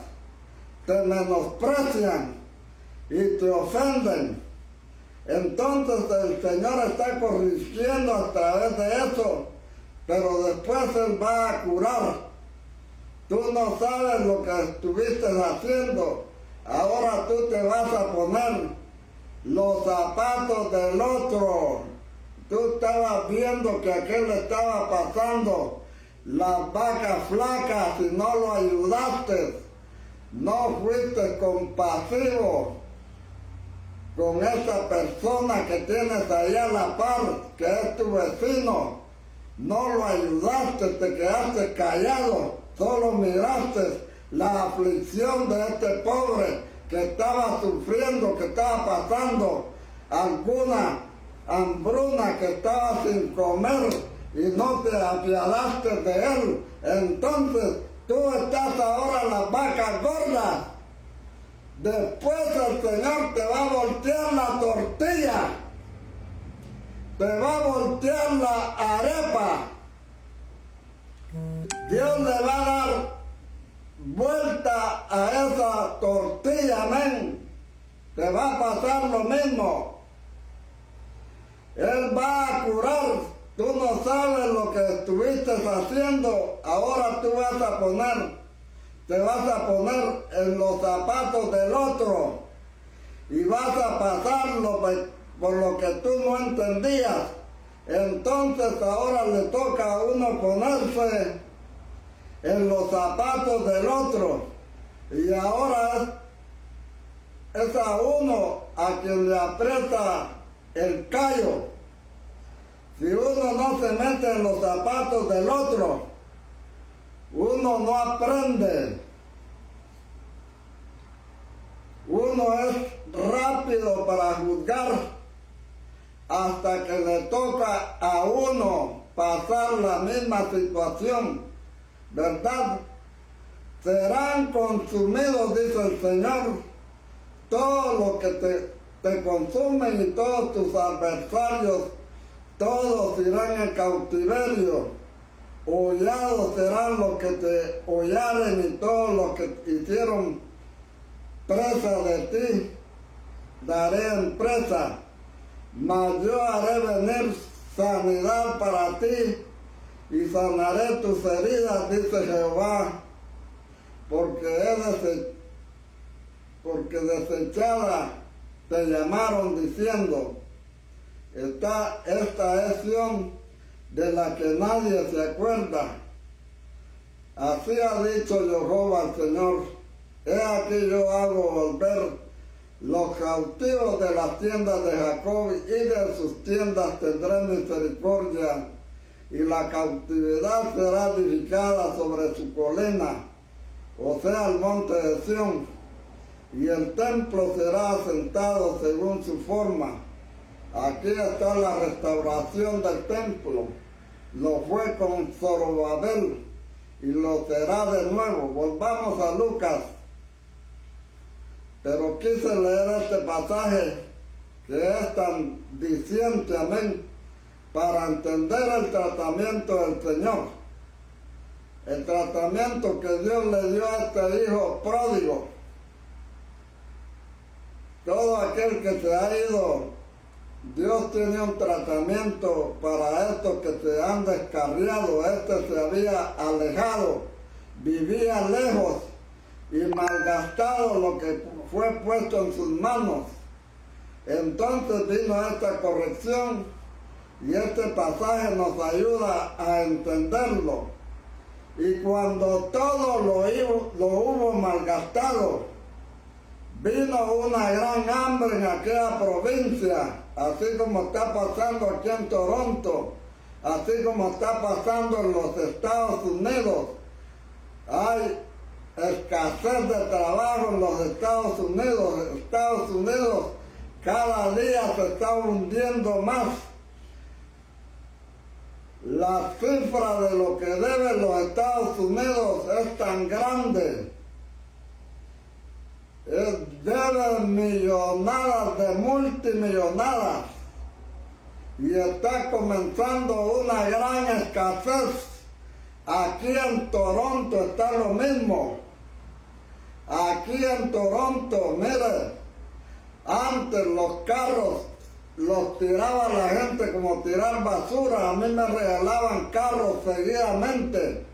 te menosprecian y te ofenden. Entonces el Señor está corrigiendo a través de eso, pero después Él va a curar. Tú no sabes lo que estuviste haciendo, ahora tú te vas a poner los zapatos del otro. Tú estabas viendo que aquel estaba pasando las vacas flacas y no lo ayudaste. No fuiste compasivo con esa persona que tienes allá a la par, que es tu vecino. No lo ayudaste, te quedaste callado, solo miraste la aflicción de este pobre que estaba sufriendo, que estaba pasando alguna hambruna, que estaba sin comer y no te apiadaste de él. Entonces tú estás ahora en las vacas gordas. Después el Señor te va a voltear la tortilla, te va a voltear la arepa. Dios le va a dar vuelta a esa tortilla, amén. Te va a pasar lo mismo. Él va a curar. Tú no sabes lo que estuviste haciendo, ahora tú te vas a poner en los zapatos del otro y vas a pasarlo por lo que tú no entendías. Entonces ahora le toca a uno ponerse en los zapatos del otro y ahora es a uno a quien le aprieta el callo. Si uno no se mete en los zapatos del otro, uno no aprende. Uno es rápido para juzgar hasta que le toca a uno pasar la misma situación, ¿verdad? Serán consumidos, dice el Señor, todo lo que te consumen y todos tus adversarios, todos irán en cautiverio. Hollados serán los que te hollaren y todos los que hicieron presa de ti, daré en presa. Mas yo haré venir sanidad para ti y sanaré tus heridas, dice Jehová, porque desechada te llamaron diciendo, esta es Sión de la que nadie se acuerda. Así ha dicho Jehová al Señor, he aquí yo hago volver los cautivos de las tiendas de Jacob y de sus tiendas tendré misericordia y la cautividad será edificada sobre su colina, o sea, el monte de Sión, y el templo será asentado según su forma. Aquí está la restauración del templo. Lo fue con Zorobabel y lo será de nuevo. Volvamos a Lucas. Pero quise leer este pasaje que es tan diciente, amén, para entender el tratamiento del Señor. El tratamiento que Dios le dio a este hijo pródigo. Todo aquel que se ha ido, Dios tiene un tratamiento para estos que se han descarriado. Este se había alejado, vivía lejos y malgastado lo que fue puesto en sus manos. Entonces vino esta corrección y este pasaje nos ayuda a entenderlo. Y cuando todo lo hubo malgastado, vino una gran hambre en aquella provincia, así como está pasando aquí en Toronto, así como está pasando en los Estados Unidos. Hay escasez de trabajo en los Estados Unidos. Estados Unidos cada día se está hundiendo más. La cifra de lo que deben los Estados Unidos es tan grande. Deben millonadas de multimillonadas. Y está comenzando una gran escasez. Aquí en Toronto está lo mismo. Aquí en Toronto, mire, antes los carros los tiraba la gente como tirar basura. A mí me regalaban carros seguidamente.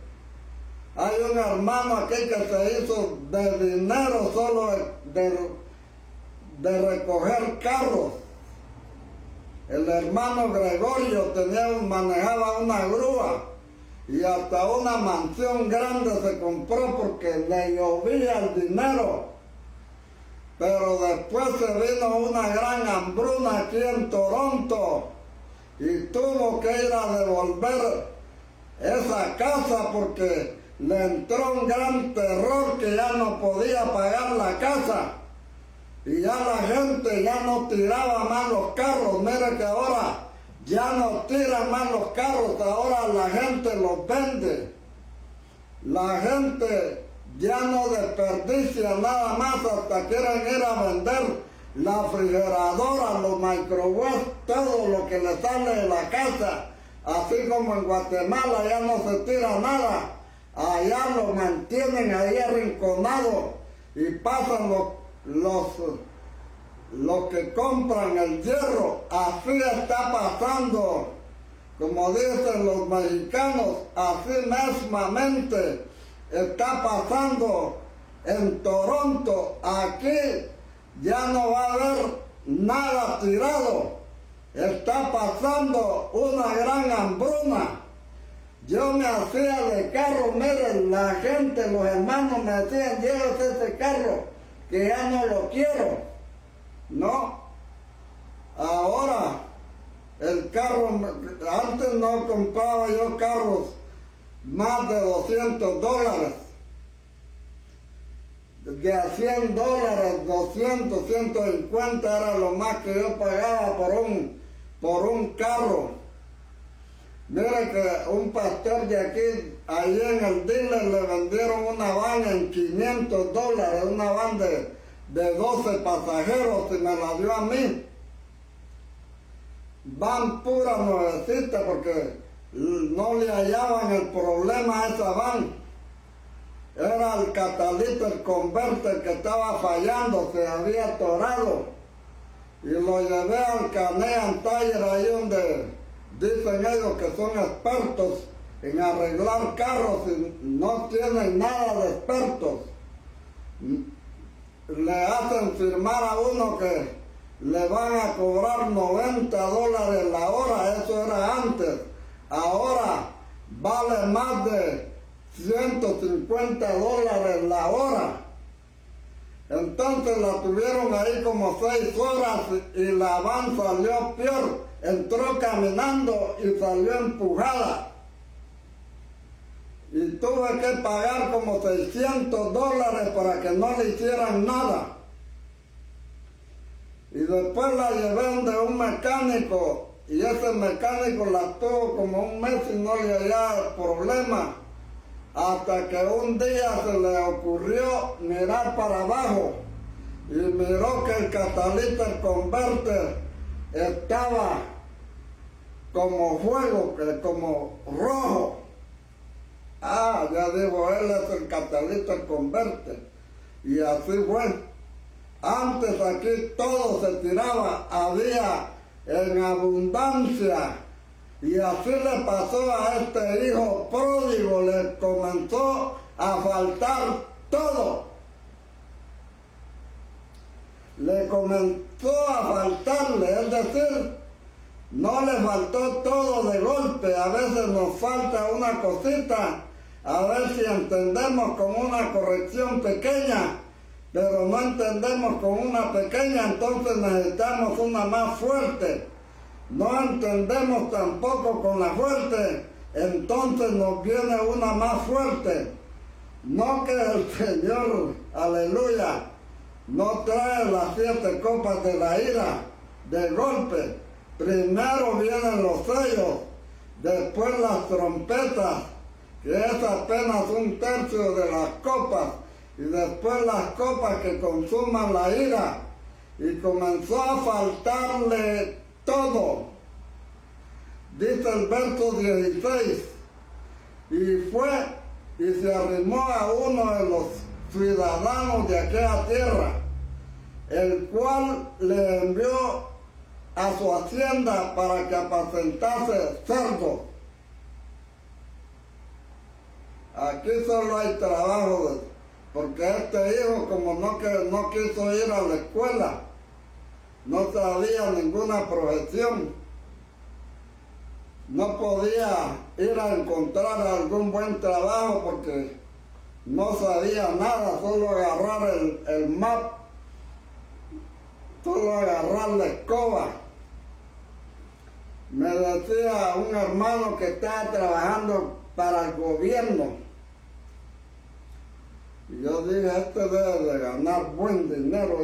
Hay un hermano aquí que se hizo de dinero solo de recoger carros. El hermano Gregorio manejaba una grúa y hasta una mansión grande se compró porque le llovía el dinero. Pero después se vino una gran hambruna aquí en Toronto y tuvo que ir a devolver esa casa porque le entró un gran terror que ya no podía pagar la casa. Y ya la gente ya no tiraba más los carros. Mire que ahora ya no tiran más los carros, ahora la gente los vende. La gente ya no desperdicia nada más, hasta quieren ir a vender la refrigeradora, los microwaves, todo lo que le sale de la casa. Así como en Guatemala ya no se tira nada, allá lo mantienen ahí arrinconado y pasan los que compran el hierro. Así está pasando, como dicen los mexicanos, así mismamente está pasando en Toronto. Aquí ya no va a haber nada tirado. Está pasando una gran hambruna. Yo me hacía de carro, miren, la gente, los hermanos me decían, llévese ese carro, que ya no lo quiero. No. Ahora, el carro, antes no compraba yo carros más de $200. De a $100, 200, 150 era lo más que yo pagaba por un carro. Mire que un pastor de aquí, allí en el dealer, le vendieron una van en $500, una van de 12 pasajeros, y me la dio a mí. Van pura nuevecita porque no le hallaban el problema a esa van. Era el catalítico converter que estaba fallando, se había atorado. Y lo llevé al Canadian Tire, ahí donde dicen ellos que son expertos en arreglar carros y no tienen nada de expertos. Le hacen firmar a uno que le van a cobrar $90 la hora, eso era antes. Ahora vale más de $150 la hora. Entonces la tuvieron ahí como 6 horas y la van salió peor. Entró caminando y salió empujada. Y tuve que pagar como $600 para que no le hicieran nada. Y después la llevé donde un mecánico, y ese mecánico la tuvo como un mes y no le hallaba problema. Hasta que un día se le ocurrió mirar para abajo y miró que el catalítico converter estaba como fuego, como rojo. Ah, ya digo, él es el catalítico converter. Y así fue. Antes aquí todo se tiraba, había en abundancia. Y así le pasó a este hijo pródigo, le comenzó a faltar todo. Le comenzó a faltarle, es decir, no le faltó todo de golpe, a veces nos falta una cosita, a ver si entendemos con una corrección pequeña, pero no entendemos con una pequeña, entonces necesitamos una más fuerte. No entendemos tampoco con la fuerte, entonces nos viene una más fuerte. No que el Señor, aleluya, no trae las 7 copas de la ira de golpe. Primero vienen los sellos, después las trompetas, que es apenas 1/3 de las copas, y después las copas que consuman la ira. Y comenzó a faltarle todo. Dice el verso 16, y fue y se arrimó a uno de los ciudadanos de aquella tierra, el cual le envió a su hacienda para que apacentase cerdos. Aquí solo hay trabajo, porque este hijo, como no quiso ir a la escuela, no sabía ninguna profesión, no podía ir a encontrar algún buen trabajo porque no sabía nada, solo agarrar el map, solo agarrar la escoba. Me decía un hermano que estaba trabajando para el gobierno, y yo dije, este debe de ganar buen dinero.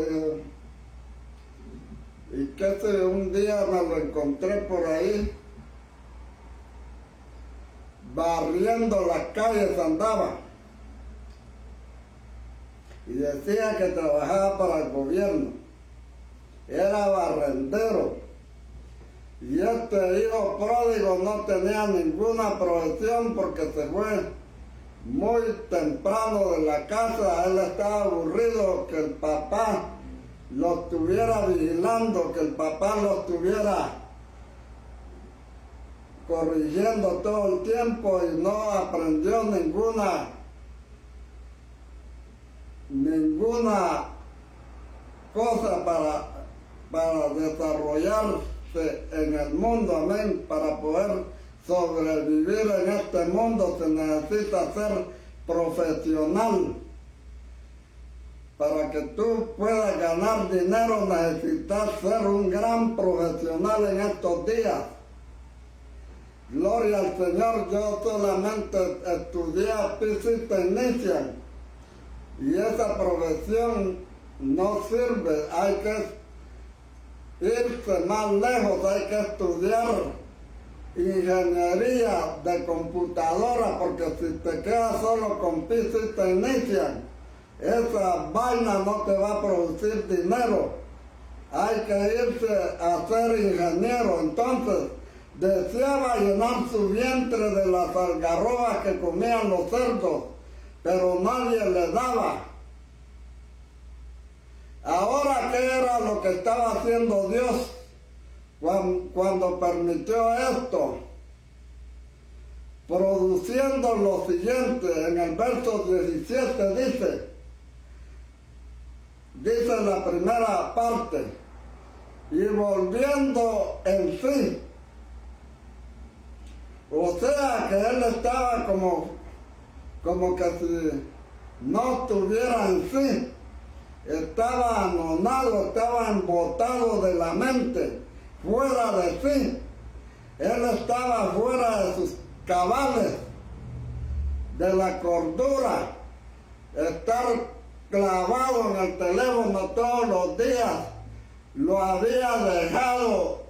Y que un día me lo encontré por ahí, barriendo las calles andaba, y decía que trabajaba para el gobierno, era barrendero, y este hijo pródigo no tenía ninguna profesión porque se fue muy temprano de la casa. Él estaba aburrido que el papá lo estuviera vigilando, que el papá lo estuviera corrigiendo todo el tiempo, y no aprendió ninguna cosa para desarrollarse en el mundo, amén. Para poder sobrevivir en este mundo se necesita ser profesional. Para que tú puedas ganar dinero necesitas ser un gran profesional en estos días. Gloria al Señor. Yo solamente estudié Physics Technician, y esa profesión no sirve. Hay que irse más lejos, hay que estudiar ingeniería de computadora, porque si te quedas solo con Physics Technician, esa vaina no te va a producir dinero. Hay que irse a ser ingeniero. Entonces deseaba llenar su vientre de las algarrobas que comían los cerdos, pero nadie le daba. Ahora, ¿qué era lo que estaba haciendo Dios cuando permitió esto? Produciendo lo siguiente. En el verso 17 dice la primera parte, y volviendo en sí. O sea que él estaba como que si no estuviera en sí, estaba anonado, estaba embotado de la mente, fuera de sí. Él estaba fuera de sus cabales, de la cordura, estar clavado en el teléfono todos los días, lo había dejado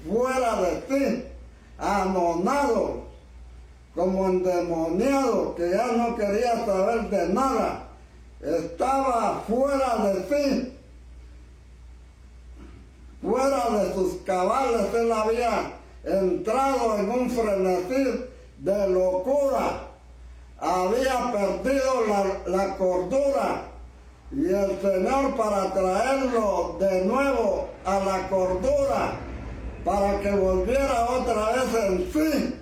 fuera de sí, anonado, como endemoniado, que ya no quería saber de nada, estaba fuera de sí, fuera de sus cabales. Él había entrado en un frenesí de locura, había perdido la cordura, y el Señor, para traerlo de nuevo a la cordura, para que volviera otra vez en sí,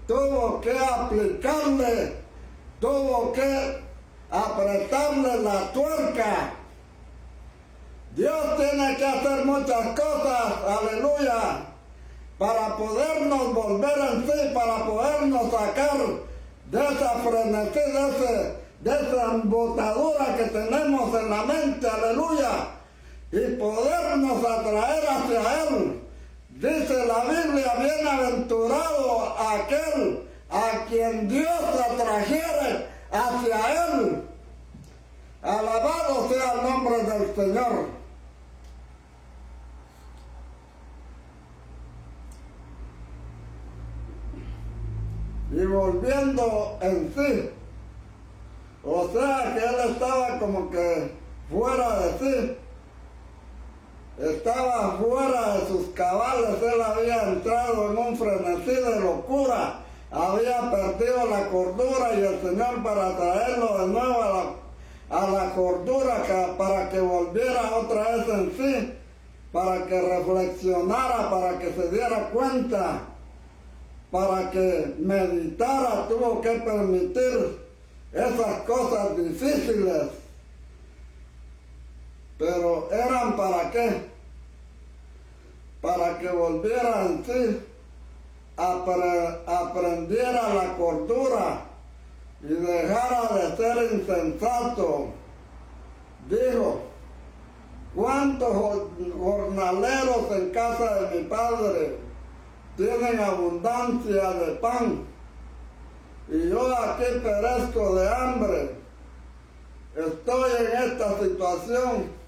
tuvo que aplicarle, tuvo que apretarle la tuerca. Dios tiene que hacer muchas cosas, aleluya, para podernos volver en sí, para podernos sacar de esa frenesí, de esa embotadura que tenemos en la mente, aleluya, y podernos atraer hacia Él. Dice la Biblia, bienaventurado aquel a quien Dios atrajere hacia Él. Alabado sea el nombre del Señor. Y volviendo en sí, o sea que él estaba como que fuera de sí, estaba fuera de sus cabales, él había entrado en un frenesí de locura, había perdido la cordura y el Señor para traerlo de nuevo a la cordura, para que volviera otra vez en sí, para que reflexionara, para que se diera cuenta, para que meditara, tuvo que permitir esas cosas difíciles. Pero ¿eran para qué? Para que volviera en sí, aprendiera la cordura y dejara de ser insensato. Dijo, ¿cuántos jornaleros en casa de mi padre tienen abundancia de pan? Y yo aquí perezco de hambre. Estoy en esta situación.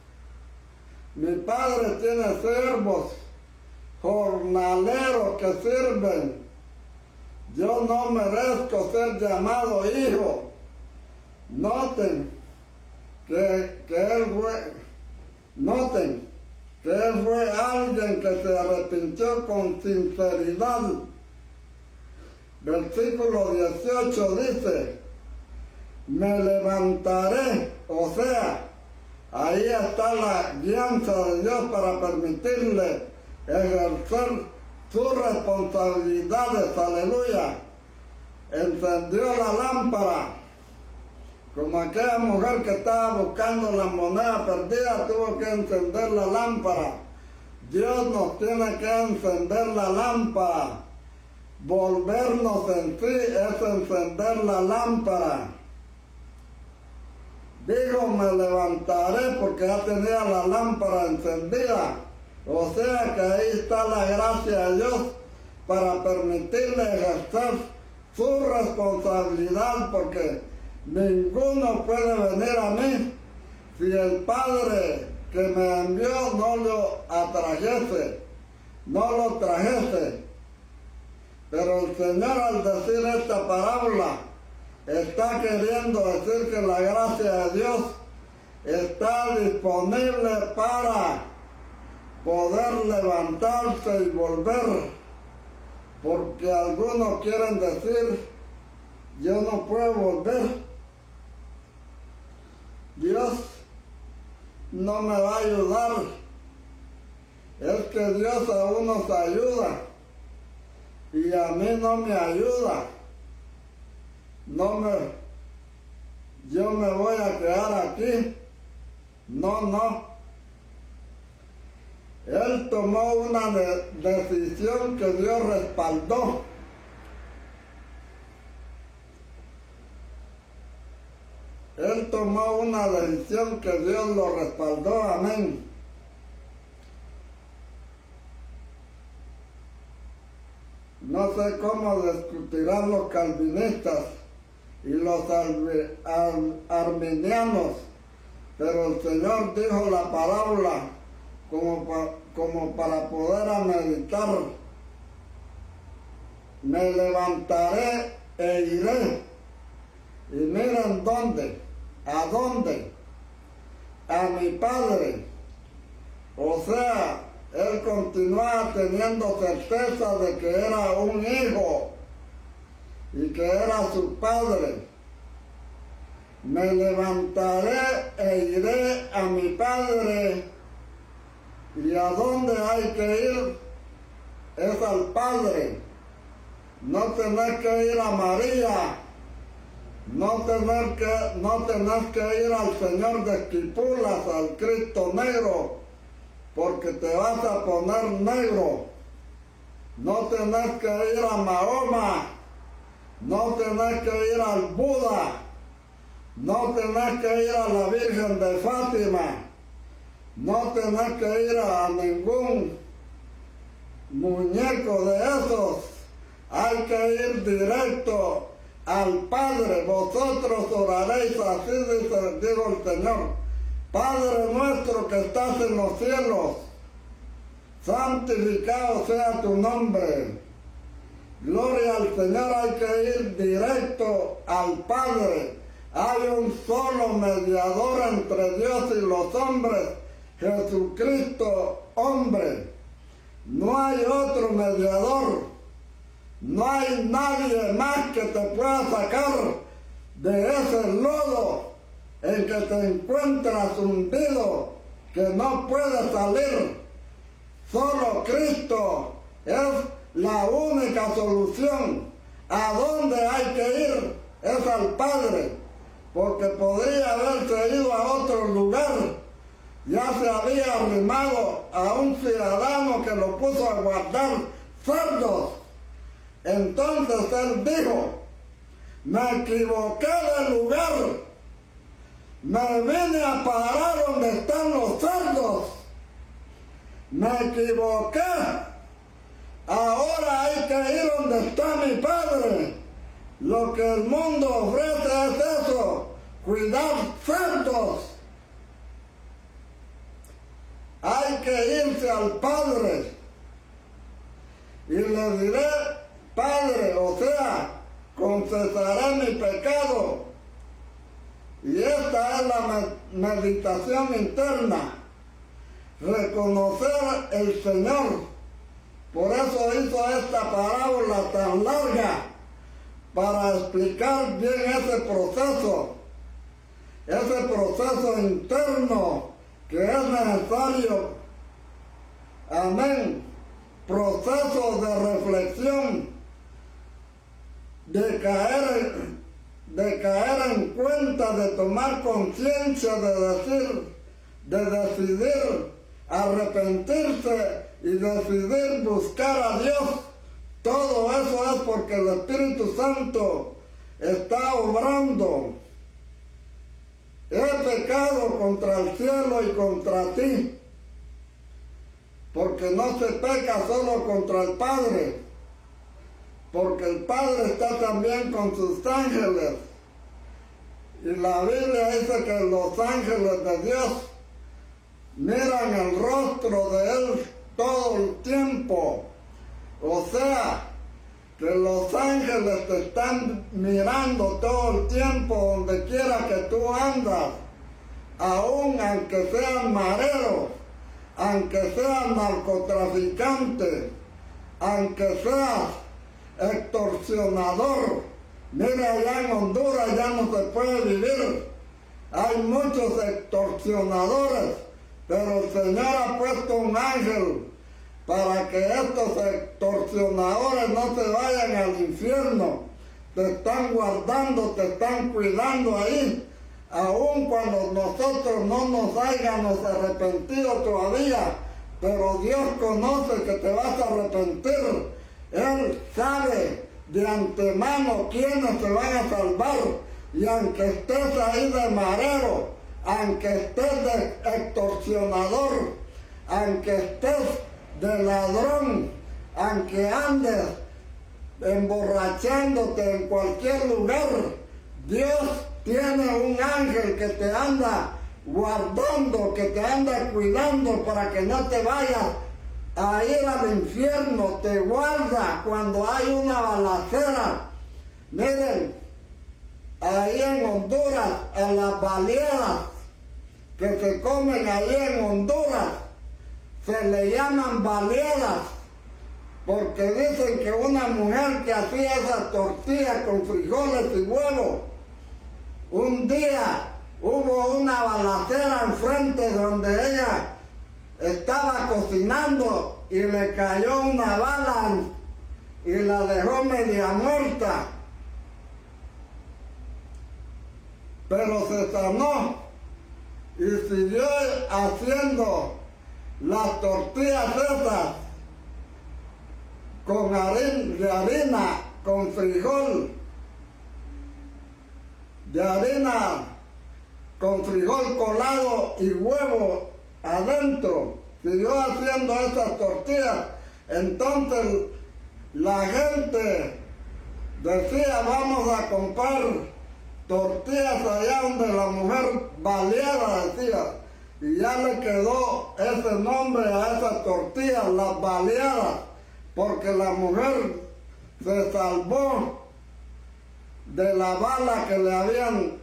Mi padre tiene siervos, jornaleros que sirven. Yo no merezco ser llamado hijo. Noten que él fue alguien que se arrepintió con sinceridad. Versículo 18 dice, me levantaré, o sea, ahí está la guianza de Dios para permitirle ejercer sus responsabilidades, aleluya. Encendió la lámpara, como aquella mujer que estaba buscando la moneda perdida, tuvo que encender la lámpara. Dios nos tiene que encender la lámpara. Volvernos en sí es encender la lámpara. Digo, me levantaré porque ya tenía la lámpara encendida. O sea que ahí está la gracia de Dios para permitirle ejercer su responsabilidad, porque ninguno puede venir a mí si el Padre que me envió no lo atrajese, no lo trajese. Pero el Señor, al decir esta parábola, está queriendo decir que la gracia de Dios está disponible para poder levantarse y volver, porque algunos quieren decir, yo no puedo volver, Dios no me va a ayudar. Es que Dios a unos ayuda y a mí no me ayuda. Yo me voy a quedar aquí. No. Él tomó una decisión que Dios respaldó. Él tomó una decisión que Dios lo respaldó, amén. No sé cómo discutirán los calvinistas y los arminianos, pero el Señor dijo la parábola como para poder meditar. Me levantaré e iré. Y miren dónde, a dónde, a mi Padre. O sea, él continuaba teniendo certeza de que era un hijo y que era su padre. Me levantaré e iré a mi Padre. ¿Y a dónde hay que ir? Es al Padre. No tenés que ir a María. No tenés que ir al Señor de Esquipulas, al Cristo negro, porque te vas a poner negro. No tenés que ir a Mahoma. No tenés que ir al Buda. No tenés que ir a la Virgen de Fátima. No tenés que ir a ningún muñeco de esos. Hay que ir directo al Padre, vosotros oraréis así, dijo el Señor: Padre nuestro que estás en los cielos, santificado sea tu nombre. Gloria al Señor, hay que ir directo al Padre. Hay un solo mediador entre Dios y los hombres, Jesucristo, hombre. No hay otro mediador. No hay nadie más que te pueda sacar de ese lodo en que te encuentras hundido, que no puedes salir. Solo Cristo es la única solución. ¿A dónde hay que ir? Es al Padre, porque podría haberse ido a otro lugar. Ya se había arrimado a un ciudadano que lo puso a guardar cerdos. Entonces él dijo: me equivoqué de lugar, me vine a parar donde están los cerdos, me equivoqué, ahora hay que ir donde está mi Padre. Lo que el mundo ofrece es eso, cuidar cerdos. Hay que irse al Padre. Y le diré: Padre, o sea, confesaré mi pecado. Y esta es la meditación interna. Reconocer el Señor. Por eso hizo esta parábola tan larga, para explicar bien ese proceso interno que es necesario. Amén. Proceso de reflexión, de caer en cuenta, de tomar conciencia, de decidir arrepentirse y decidir buscar a Dios. Todo eso es porque el Espíritu Santo está obrando. He pecado contra el cielo y contra ti, porque no se peca solo contra el Padre, porque el Padre está también con sus ángeles. Y la Biblia dice que los ángeles de Dios miran el rostro de Él todo el tiempo. O sea, que los ángeles te están mirando todo el tiempo donde quiera que tú andas, aun aunque seas marero, aunque seas narcotraficante, aunque seas extorsionador. Mira, allá en Honduras ya no se puede vivir. Hay muchos extorsionadores, pero el Señor ha puesto un ángel para que estos extorsionadores no se vayan al infierno. Te están guardando, te están cuidando ahí, aun cuando nosotros no nos hayamos arrepentido todavía, pero Dios conoce que te vas a arrepentir. Él sabe de antemano quiénes se van a salvar, y aunque estés ahí de marero, aunque estés de extorsionador, aunque estés de ladrón, aunque andes emborrachándote en cualquier lugar, Dios tiene un ángel que te anda guardando, que te anda cuidando para que no te vayas a ir al infierno. Te guarda cuando hay una balacera. Miren, ahí en Honduras, a las baleadas que se comen ahí en Honduras, se le llaman baleadas, porque dicen que una mujer que hacía esa tortilla con frijoles y huevo, un día hubo una balacera enfrente donde ella estaba cocinando y le cayó una bala y la dejó media muerta, pero se sanó y siguió haciendo las tortillas esas con harina, con frijol, de harina con frijol colado y huevo adentro. Siguió haciendo esas tortillas. Entonces la gente decía, vamos a comprar tortillas allá donde la mujer baleada, decía, y ya le quedó ese nombre a esas tortillas, las baleadas, porque la mujer se salvó de la bala que le habían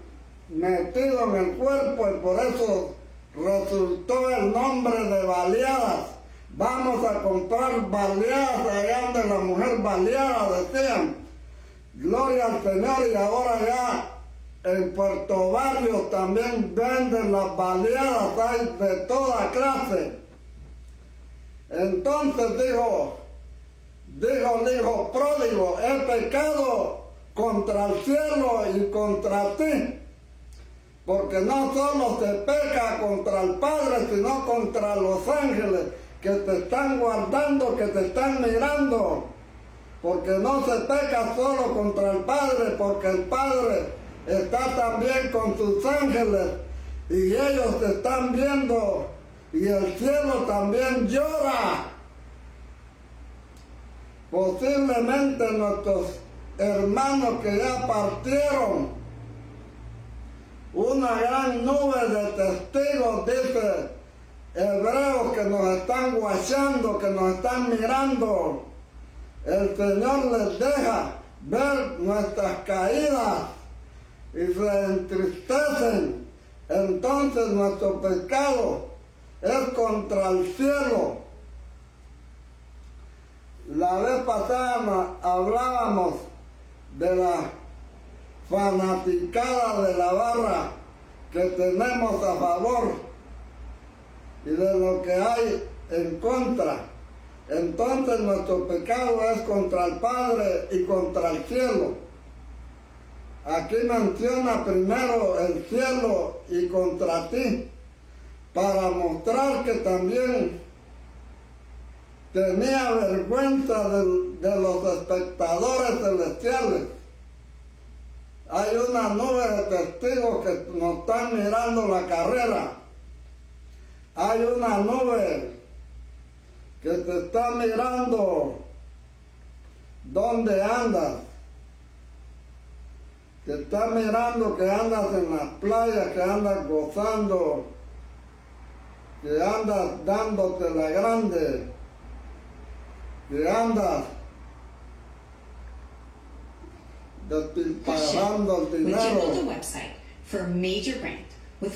metido en el cuerpo y por eso resultó el nombre de baleadas. Vamos a comprar baleadas allá donde la mujer baleada, decían. Gloria al Señor, y ahora ya en Puerto Barrio también venden las baleadas, hay de toda clase. Entonces dijo el hijo pródigo, he pecado contra el cielo y contra ti, porque no solo se peca contra el Padre, sino contra los ángeles que te están guardando, que te están mirando, porque no se peca solo contra el Padre, porque el Padre está también con sus ángeles y ellos te están viendo y el cielo también llora. Posiblemente nuestros hermanos que ya partieron, una gran nube de testigos, dice Hebreos, que nos están guachando, que nos están mirando. El Señor les deja ver nuestras caídas y se entristecen. Entonces nuestro pecado es contra el cielo. La vez pasada hablábamos de la fanaticada de la barra que tenemos a favor y de lo que hay en contra. Entonces nuestro pecado es contra el Padre y contra el cielo. Aquí menciona primero el cielo y contra ti, para mostrar que también tenía vergüenza de los espectadores celestiales. Hay una nube de testigos que nos están mirando la carrera. Hay una nube que te está mirando dónde andas. Te está mirando que andas en las playas, que andas gozando, que andas dándote la grande, que andas despilfarrando el dinero.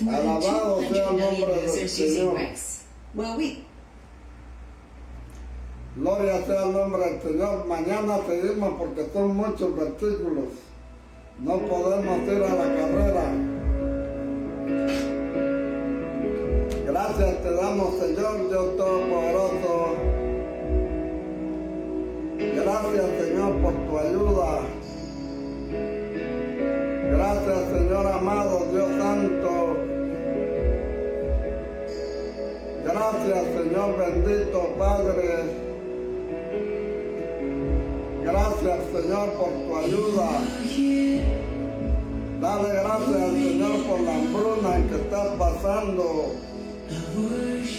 Alabado sea el nombre del Señor. Gloria sea el nombre del Señor. Mañana seguimos porque son muchos versículos. No podemos ir a la carrera. Gracias te damos, Señor, Dios Todopoderoso. Gracias, Señor, por tu ayuda. Gracias, Señor amado, Dios Santo. Gracias, Señor bendito, Padre. Gracias, Señor, por tu ayuda. Dale gracias al Señor por la hambruna en que estás pasando.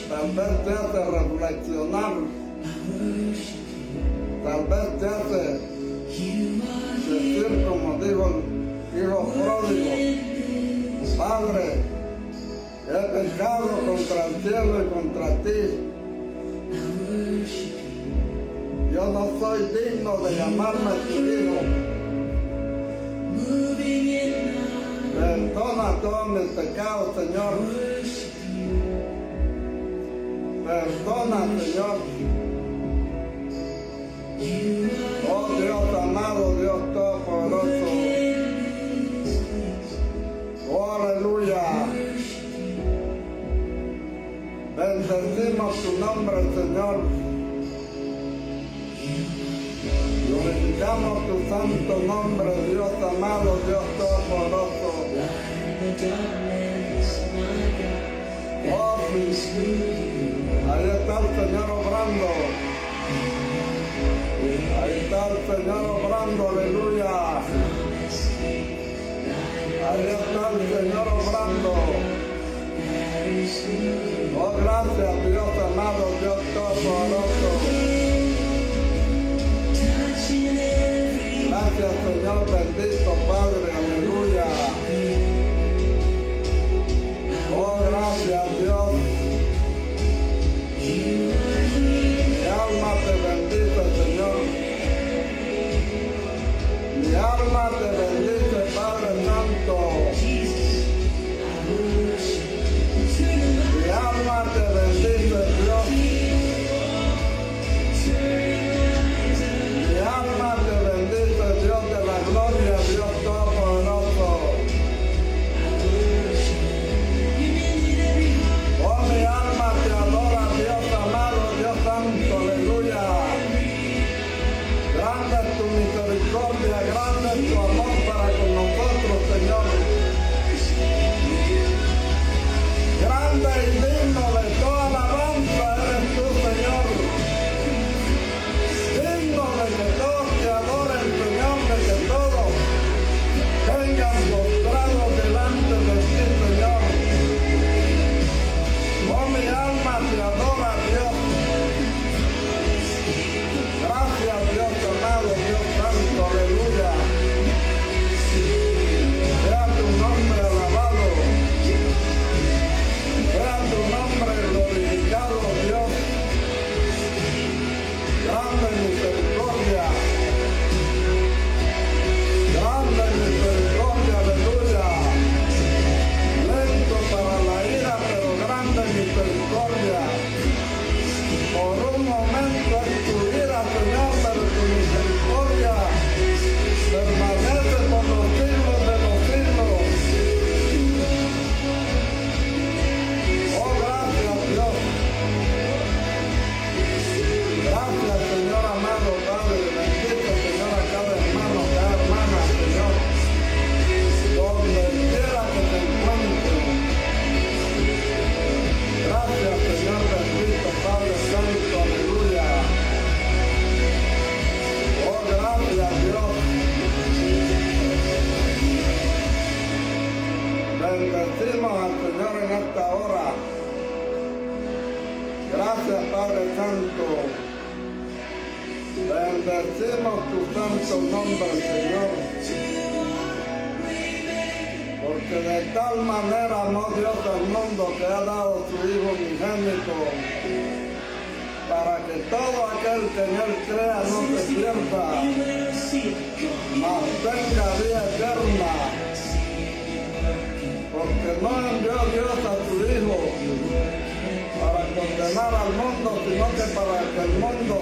Tal vez te hace reflexionar. Tal vez te hace decir como dijo el hijo pródigo: Padre, he pecado contra el cielo y contra ti. Yo no soy digno de llamarme tu hijo. Perdona todos mis pecados, Señor. Perdona, Señor. Oh Dios amado, Dios Todopoderoso. Oh, aleluya. Bendecimos tu nombre, Señor. Glorificamos tu santo nombre, Dios amado, Dios Todopoderoso. Oh, ahí está el Señor obrando. Ahí está el Señor obrando, aleluya. Ahí está el Señor obrando. Oh, gracias, Dios amado, Dios Todopoderoso. Gracias, Señor. grande y digno de toda alabanza eres tú, Señor. Digno de que todos te adoren, Señor, de que todos vengan postrados delante de ti, Señor. Oh, mi alma te adora, Dios. Gracias, Dios amado, Dios santo, aleluya. Sea tu nombre alabado. Sea tu nombre glorificado, Dios. Grande misericordia. Grande misericordia, aleluya. Lento para la ira, pero grande misericordia. Por un momento es tu ira, Señor, pero tu misericordia permanece por los siglos de los siglos. Oh, gracias, Dios. Gracias, Señor amado Padre. Bendito, Señor, a cada hermano, cada hermana, Señor. Donde quiera que se encuentre. Gracias, Señor bendito, Padre Santo, aleluya. Oh, gracias, Dios. Bendecimos al Señor en esta hora. Gracias, Padre Santo. Bendecimos tu santo nombre, Señor. Porque de tal manera amó Dios al mundo que ha dado su Hijo unigénito, para que todo aquel que en él crea no se pierda, mas tenga vida eterna. Porque no envió Dios a su Hijo para condenar al mundo, sino que para que el mundo